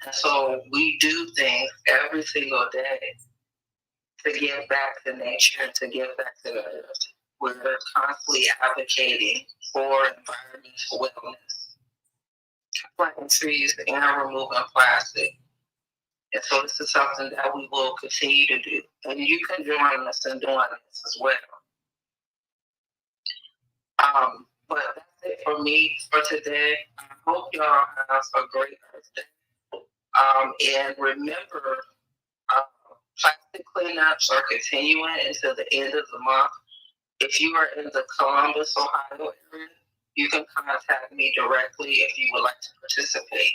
And so we do things every single day to give back to nature, to give back to the earth. We're constantly advocating for environmental wellness, planting trees and removing plastic. And so this is something that we will continue to do. And you can join us in doing this as well. But that's it for me for today. I hope y'all have a great Earth Day. And remember, plastic cleanups are continuing until the end of the month. If you are in the Columbus, Ohio area, you can contact me directly if you would like to participate.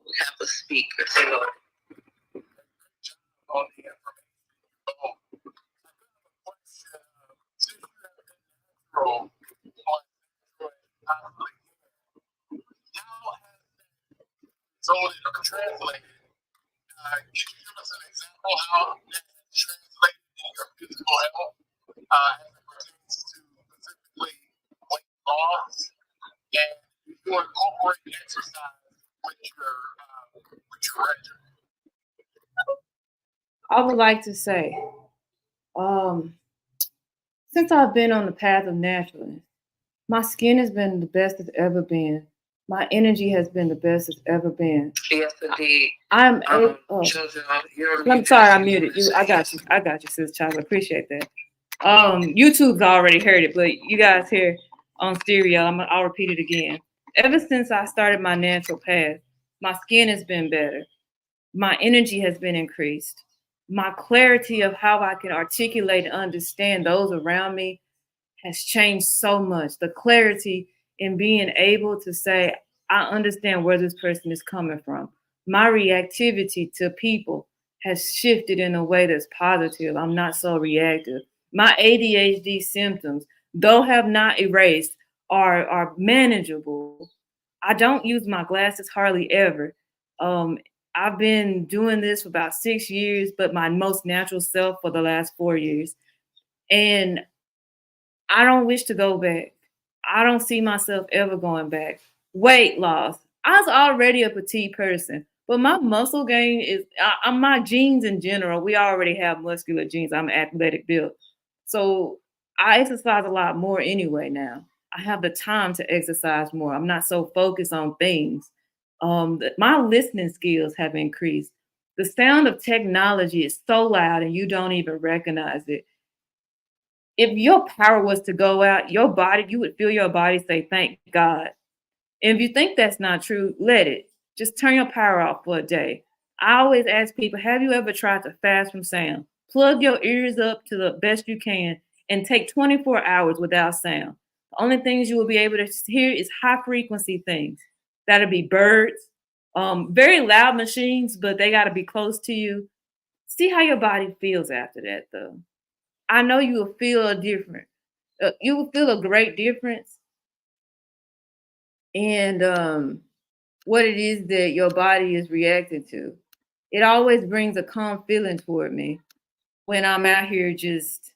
We have a speaker, Taylor. On the information. So translated, can you give us an example how that's translated in your physical health as it pertains to specifically weight loss, and you incorporate exercise with your regimen? I would like to say, um, since I've been on the path of naturalness, my skin has been the best it's ever been. My energy has been the best it's ever been. Yes, indeed. I'm sorry, I muted you. I got you. I got you, sis Chocolate. Appreciate that. YouTube's already heard it, but you guys here on stereo, I'll repeat it again. Ever since I started my natural path, my skin has been better. My energy has been increased. My clarity of how I can articulate and understand those around me has changed so much. The clarity in being able to say, I understand where this person is coming from. My reactivity to people has shifted in a way that's positive. I'm not so reactive. My ADHD symptoms, though have not erased, are manageable. I don't use my glasses hardly ever. Um, I've been doing this for about 6 years, but my most natural self for the last 4 years. And I don't wish to go back. I don't see myself ever going back. Weight loss. I was already a petite person, but my muscle gain is my genes in general. We already have muscular genes. I'm athletic built. So I exercise a lot more anyway now. I have the time to exercise more. I'm not so focused on things. My listening skills have increased. The sound of technology is so loud and you don't even recognize it. If your power was to go out, your body, you would feel your body say, thank God. And if you think that's not true, let it. Just turn your power off for a day. I always ask people, have you ever tried to fast from sound? Plug your ears up to the best you can and take 24 hours without sound. The only things you will be able to hear is high frequency things. That'll be birds, very loud machines, but they got to be close to you. See how your body feels after that, though. I know you will feel a different. You will feel a great difference in what it is that your body is reacting to. It always brings a calm feeling toward me when I'm out here just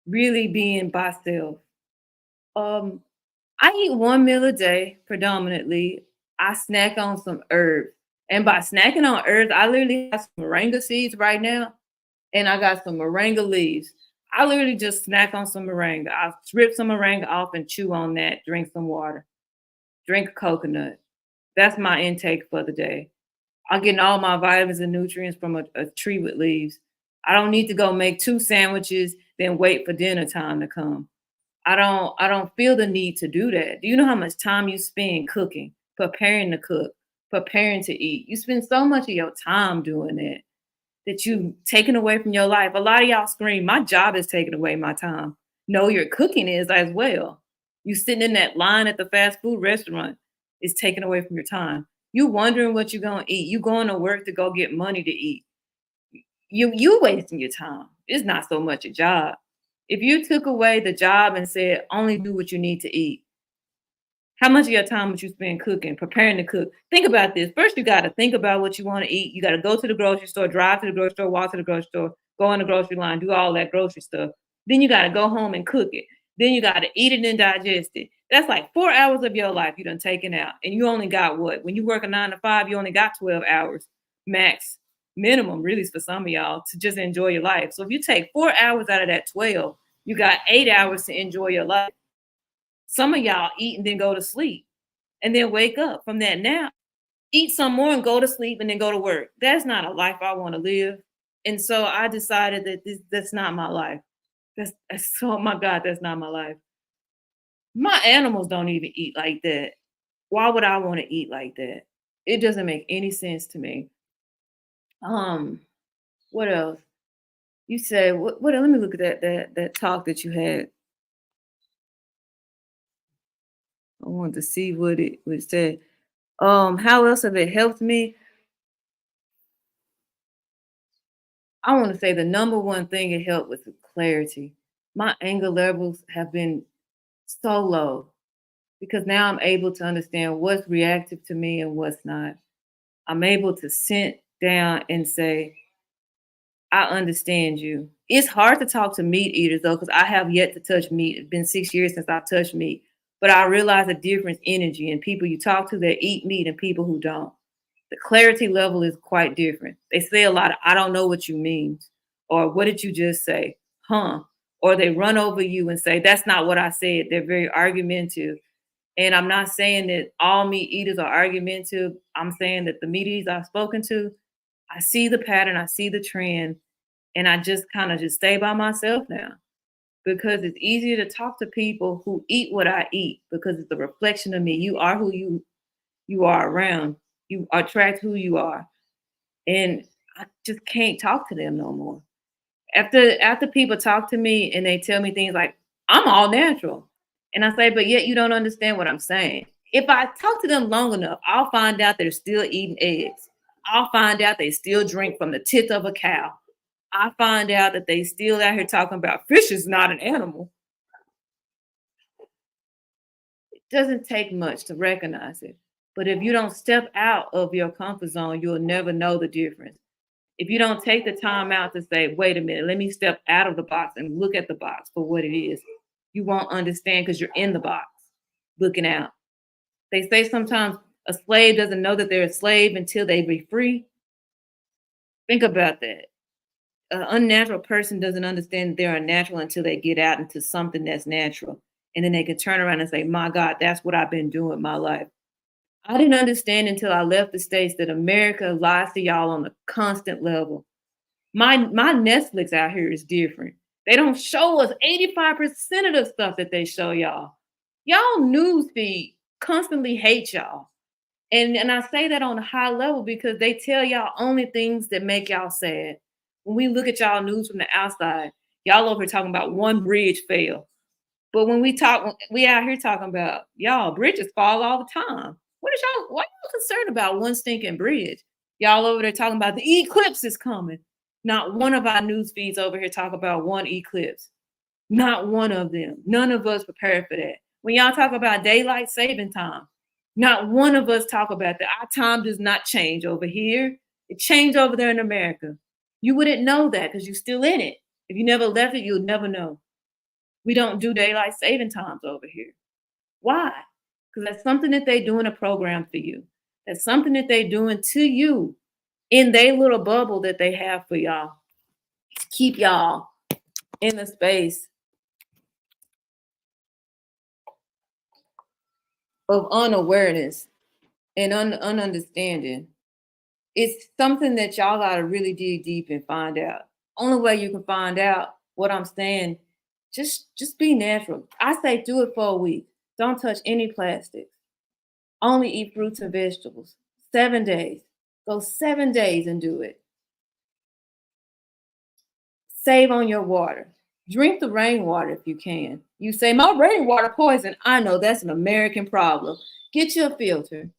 really being by self. Um, I eat one meal a day predominantly. I snack on some herbs. And by snacking on herbs, I literally have some moringa seeds right now, and I got some moringa leaves. I literally just snack on some moringa. I strip some moringa off and chew on that, drink some water, drink a coconut. That's my intake for the day. I'm getting all my vitamins and nutrients from a tree with leaves. I don't need to go make 2 sandwiches, then wait for dinner time to come. I don't feel the need to do that. Do you know how much time you spend cooking, preparing to cook, preparing to eat? You spend so much of your time doing that you taken away from your life. A lot of y'all scream, my job is taking away my time. No, your cooking is as well. You sitting in that line at the fast food restaurant is taken away from your time. You wondering what you're gonna eat. You going to work to go get money to eat. You wasting your time. It's not so much a job. If you took away the job and said only do what you need to eat, how much of your time would you spend cooking, preparing to cook? Think about this. First, you got to think about what you want to eat. You got to go to the grocery store, drive to the grocery store, walk to the grocery store, go on the grocery line, do all that grocery stuff. Then you got to go home and cook it. Then you got to eat it and digest it. That's like 4 hours of your life you done taken out. And you only got what? When you work a 9 to 5, you only got 12 hours max, minimum, really, for some of y'all to just enjoy your life. So if you take 4 hours out of that 12, you got 8 hours to enjoy your life. Some of y'all eat and then go to sleep and then wake up from that nap, eat some more and go to sleep and then go to work. That's not a life I want to live. And so I decided that that's not my life. That's oh my God, that's not my life. My animals don't even eat like that. Why would I want to eat like that? It doesn't make any sense to me. Um, what else? You said what let me look at that talk that you had. I wanted to see what it said. How else have it helped me? I want to say the number one thing it helped was the clarity. My anger levels have been so low because now I'm able to understand what's reactive to me and what's not. I'm able to sit down and say, I understand you. It's hard to talk to meat eaters though, because I have yet to touch meat. It's been 6 years since I've touched meat. But I realize the difference energy in people you talk to that eat meat and people who don't. The clarity level is quite different. They say a lot of, I don't know what you mean, or what did you just say? Huh? Or they run over you and say, that's not what I said. They're very argumentative. And I'm not saying that all meat eaters are argumentative. I'm saying that the meat eaters I've spoken to, I see the pattern, I see the trend, and I just kind of just stay by myself now because it's easier to talk to people who eat what I eat because it's a reflection of me. You are who you are around. You attract who you are. And I just can't talk to them no more. After people talk to me and they tell me things like, I'm all natural. And I say, but yet you don't understand what I'm saying. If I talk to them long enough, I'll find out they're still eating eggs. I'll find out they still drink from the tit of a cow. I find out that they still out here talking about fish is not an animal. It doesn't take much to recognize it. But if you don't step out of your comfort zone, you'll never know the difference. If you don't take the time out to say, wait a minute, let me step out of the box and look at the box for what it is, you won't understand because you're in the box looking out. They say sometimes a slave doesn't know that they're a slave until they be free. Think about that. An unnatural person doesn't understand that they're unnatural until they get out into something that's natural. And then they can turn around and say, my God, that's what I've been doing my life. I didn't understand until I left the States that America lies to y'all on a constant level. My Netflix out here is different. They don't show us 85% of the stuff that they show y'all. Y'all news feed constantly hate y'all. And I say that on a high level because they tell y'all only things that make y'all sad. When we look at y'all news from the outside, y'all over here talking about one bridge fail. But when we talk, we out here talking about y'all bridges fall all the time. What is y'all? Why y'all concerned about one stinking bridge? Y'all over there talking about the eclipse is coming. Not one of our news feeds over here talk about one eclipse. Not one of them. None of us prepared for that. When y'all talk about daylight saving time, not one of us talk about that. Our time does not change over here. It changed over there in America. You wouldn't know that because you're still in it. If you never left it, you'll never know. We don't do daylight saving times over here. Why? Because that's something that they do in a program for you. That's something that they doing to you in their little bubble that they have for y'all. To keep y'all in the space of unawareness and ununderstanding. It's something that y'all gotta really dig deep and find out. Only way you can find out what I'm saying, just be natural. I say do it for a week. Don't touch any plastics. Only eat fruits and vegetables. 7 days. Go 7 days and do it. Save on your water. Drink the rainwater if you can. You say, my rainwater poison. I know that's an American problem. Get you a filter.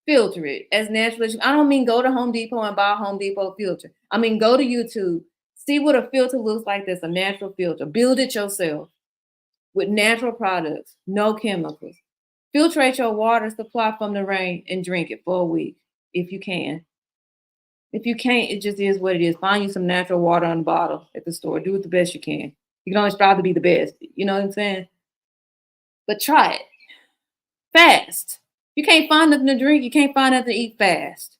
Filter it as natural as you. I don't mean go to Home Depot and buy a Home Depot filter. I mean go to YouTube. See what a filter looks like that's a natural filter. Build it yourself with natural products, no chemicals. Filtrate your water supply from the rain and drink it for a week if you can. If you can't, it just is what it is. Find you some natural water on the bottle at the store. Do it the best you can. You can only strive to be the best. You know what I'm saying? But try it. Fast. You can't find nothing to drink. You can't find nothing to eat fast.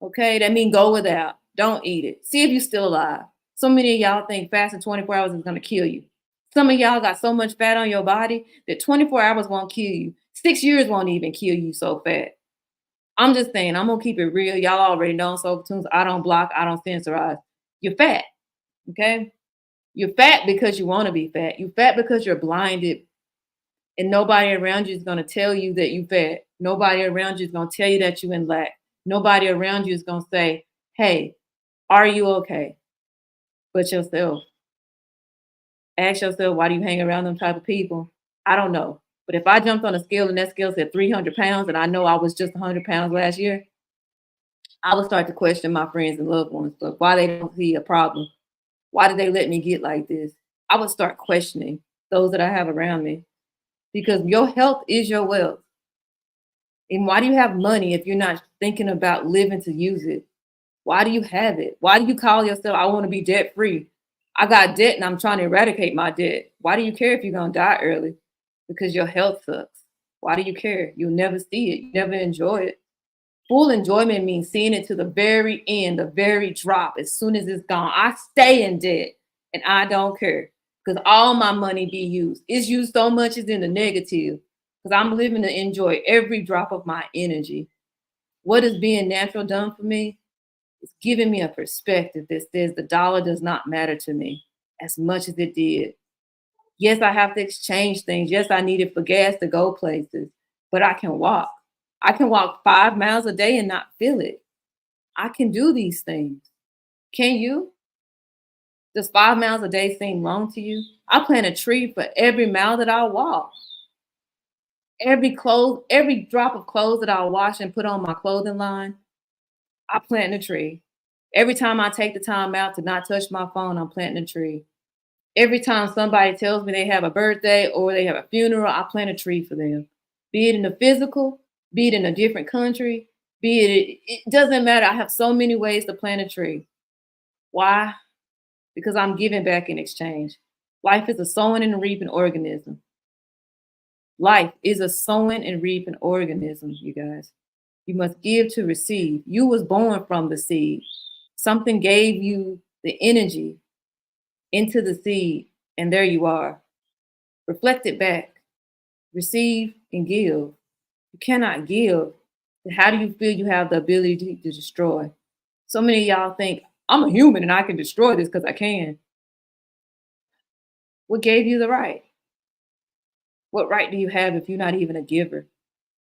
Okay? That means go without. Don't eat it. See if you're still alive. So many of y'all think fasting 24 hours is going to kill you. Some of y'all got so much fat on your body that 24 hours won't kill you. 6 years won't even kill you so fat. I'm just saying, I'm gonna keep it real. Y'all already know Sowful Tunes. I don't block, I don't censorize. You're fat, okay? You're fat because you want to be fat. You're fat because you're blinded, and nobody around you is gonna tell you that you're fat. Nobody around you is gonna tell you that you're in lack. Nobody around you is gonna say, "Hey, are you okay?" But yourself. Ask yourself, why do you hang around them type of people? I don't know. But if I jumped on a scale and that scale said 300 pounds, and I know I was just 100 pounds last year, I would start to question my friends and loved ones, but why they don't see a problem. Why did they let me get like this? I would start questioning those that I have around me because your health is your wealth. And why do you have money if you're not thinking about living to use it? Why do you have it? Why do you call yourself, I want to be debt free? I got debt and I'm trying to eradicate my debt. Why do you care if you're going to die early? Because your health sucks. Why do you care? You'll never see it. You never enjoy it. Full enjoyment means seeing it to the very end, the very drop. As soon as it's gone, I stay in debt and I don't care because all my money be used. It's used so much it's in the negative because I'm living to enjoy every drop of my energy. What is being natural done for me? It's giving me a perspective that says the dollar does not matter to me as much as it did. Yes, I have to exchange things. Yes, I need it for gas to go places, but I can walk. I can walk 5 miles a day and not feel it. I can do these things. Can you? Does 5 miles a day seem long to you? I plant a tree for every mile that I walk. Every drop of clothes that I wash and put on my clothing line, I plant a tree. Every time I take the time out to not touch my phone, I'm planting a tree. Every time somebody tells me they have a birthday or they have a funeral, I plant a tree for them. Be it in the physical, be it in a different country, it doesn't matter. I have so many ways to plant a tree. Why? Because I'm giving back in exchange. Life is a sowing and reaping organism. Life is a sowing and reaping organism, you guys. You must give to receive. You was born from the seed. Something gave you the energy into the seed, and there you are. Reflect it back. Receive and give. You cannot give. How do you feel you have the ability to destroy? So many of y'all think, I'm a human and I can destroy this because I can. What gave you the right? What right do you have if you're not even a giver?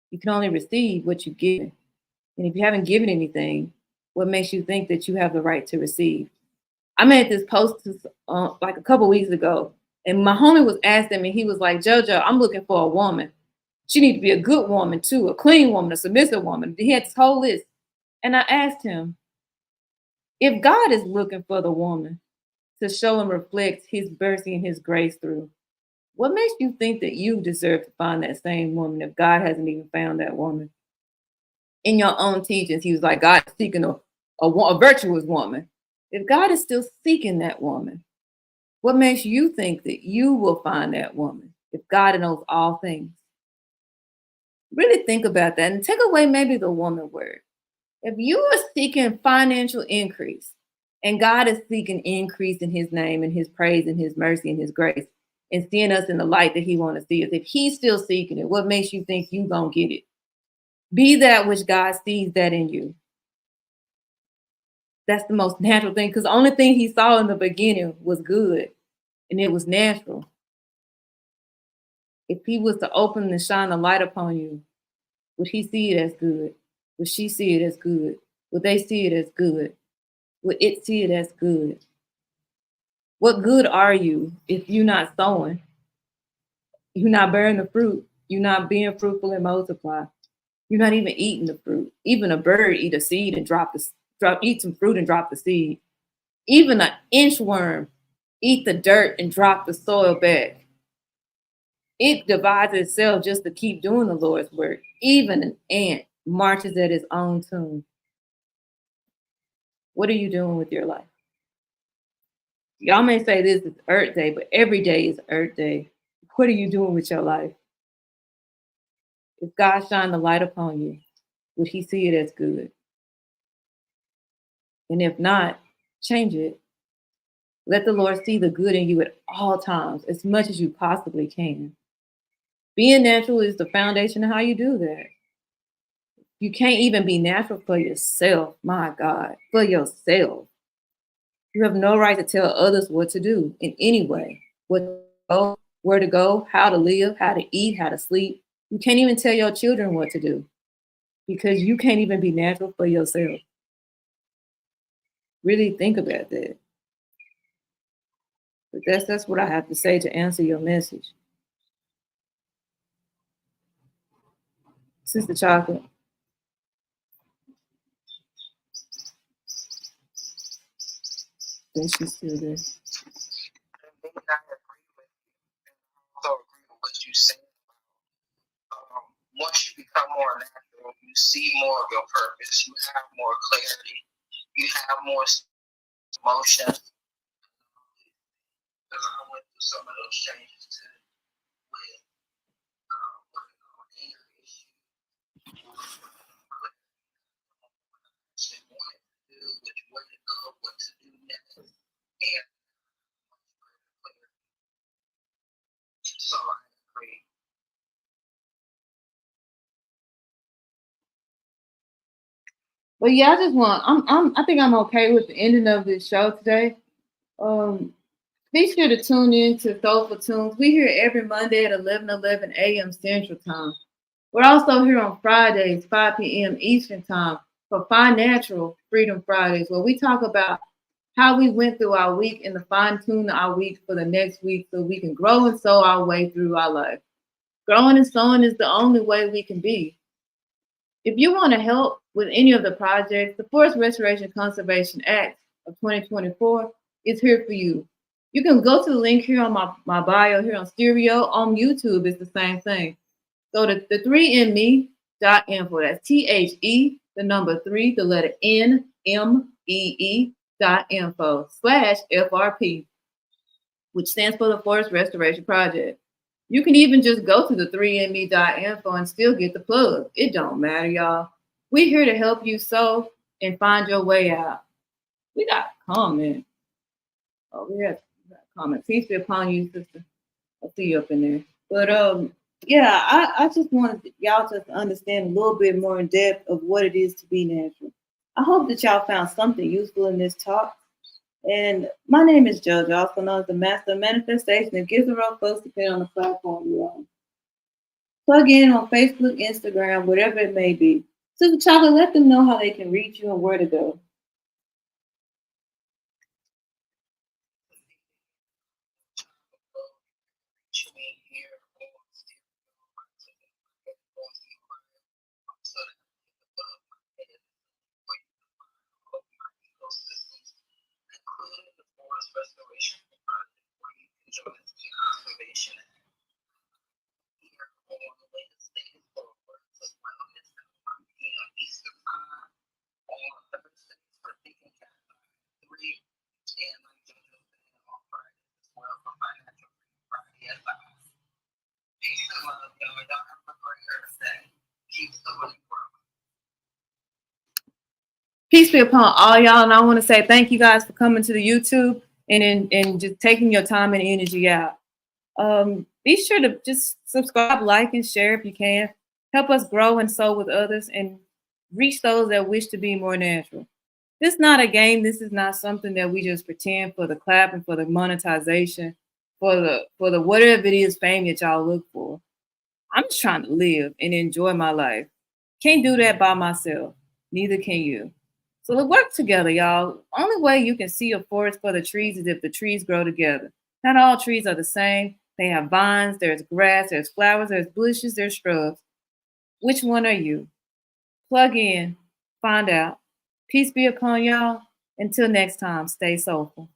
You can only receive what you've given. And if you haven't given anything, what makes you think that you have the right to receive? I made this post like a couple weeks ago, and my homie was asking me, he was like, JoJo, I'm looking for a woman. She needs to be a good woman too, a clean woman, a submissive woman. He had this whole list. And I asked him, If God is looking for the woman to show and reflect his mercy and his grace through, what makes you think that you deserve to find that same woman if God hasn't even found that woman? In your own teachings, he was like, God is seeking a virtuous woman. If God is still seeking that woman, what makes you think that you will find that woman if God knows all things? Really think about that and take away maybe the woman word. If you are seeking financial increase and God is seeking increase in his name and his praise and his mercy and his grace and seeing us in the light that he wants to see us, if he's still seeking it, what makes you think you gonna get it? Be that which God sees that in you. That's the most natural thing because the only thing he saw in the beginning was good and it was natural. If he was to open and shine the light upon you, would he see it as good? Would she see it as good? Would they see it as good? Would it see it as good? What good are you if you're not sowing? You're not bearing the fruit. You're not being fruitful and multiply. You're not even eating the fruit. Even a bird eat a seed and eat some fruit and drop the seed. Even an inchworm eat the dirt and drop the soil back. It divides itself just to keep doing the Lord's work. Even an ant marches at its own tune. What are you doing with your life? Y'all may say this is Earth Day, but every day is Earth Day. What are you doing with your life? If God shine the light upon you, would he see it as good? And if not, change it. Let the Lord see the good in you at all times, as much as you possibly can. Being natural is the foundation of how you do that. You can't even be natural for yourself. My God, for yourself. You have no right to tell others what to do in any way. What to go, where to go, how to live, how to eat, how to sleep. You can't even tell your children what to do because you can't even be natural for yourself. Really think about that. But that's what I have to say to answer your message. Sister Chocolate. Think she's still there. Maybe I agree with you, and I also agree with what you said. Once you become more natural, you see more of your purpose. You have more clarity. You have more emotion. Because I went through some of those changes too with anger issues. What to do, which way to go, what to do next, and so I agree. But yeah, I just want I think I'm okay with the ending of this show today. Um Be sure to tune in to Sowful Tunes. We here every Monday at 11:11 a.m. Central Time. We're also here on Fridays, 5 p.m. Eastern Time for Financial Freedom Fridays, where we talk about how we went through our week and to fine tune our week for the next week so we can grow and sow our way through our life. Growing and sowing is the only way we can be. If you want to help with any of the projects, the Forest Restoration Conservation Act of 2024 is here for you. You can go to the link here on my bio here on Stereo. On YouTube, it's the same thing. So the 3me.info, that's THE, the number 3, the letter NMEE .info /FRP, which stands for the Forest Restoration Project. You can even just go to the 3me.info and still get the plug. It don't matter, y'all. We're here to help you sow and find your way out. We got a comment. Oh, we have a comment. Peace be upon you, sister. I'll see you up in there. But yeah, I just wanted y'all to understand a little bit more in depth of what it is to be natural. I hope that y'all found something useful in this talk. And my name is JoJo, also known as the Master of Manifestation. It gives the wrong folks depending on the platform you're on. Plug in on Facebook, Instagram, whatever it may be. Sister Chocolate, let them know how they can reach you and where to go. the Forest Restoration Project, where you can join the conservation here on the latest status forward as well as 1 p.m. Eastern Time on Thursdays for Thinking Cat 3 and like JoJo said on Fridays as well for Financial Freedom Friday at 5. Peace and love, y'all. Y'all have a great Thursday. Keep supporting growth. Peace be upon all y'all, and I want to say thank you guys for coming to the YouTube and just taking your time and energy out. Be sure to just subscribe, like, and share if you can. Help us grow and sow with others and reach those that wish to be more natural. This is not a game. This is not something that we just pretend for the clap and for the monetization, for the whatever it is fame that y'all look for. I'm just trying to live and enjoy my life. Can't do that by myself. Neither can you. So let's work together, y'all. Only way you can see a forest for the trees is if the trees grow together. Not all trees are the same. They have vines, there's grass, there's flowers, there's bushes, there's shrubs. Which one are you? Plug in, find out. Peace be upon y'all. Until next time, stay soulful.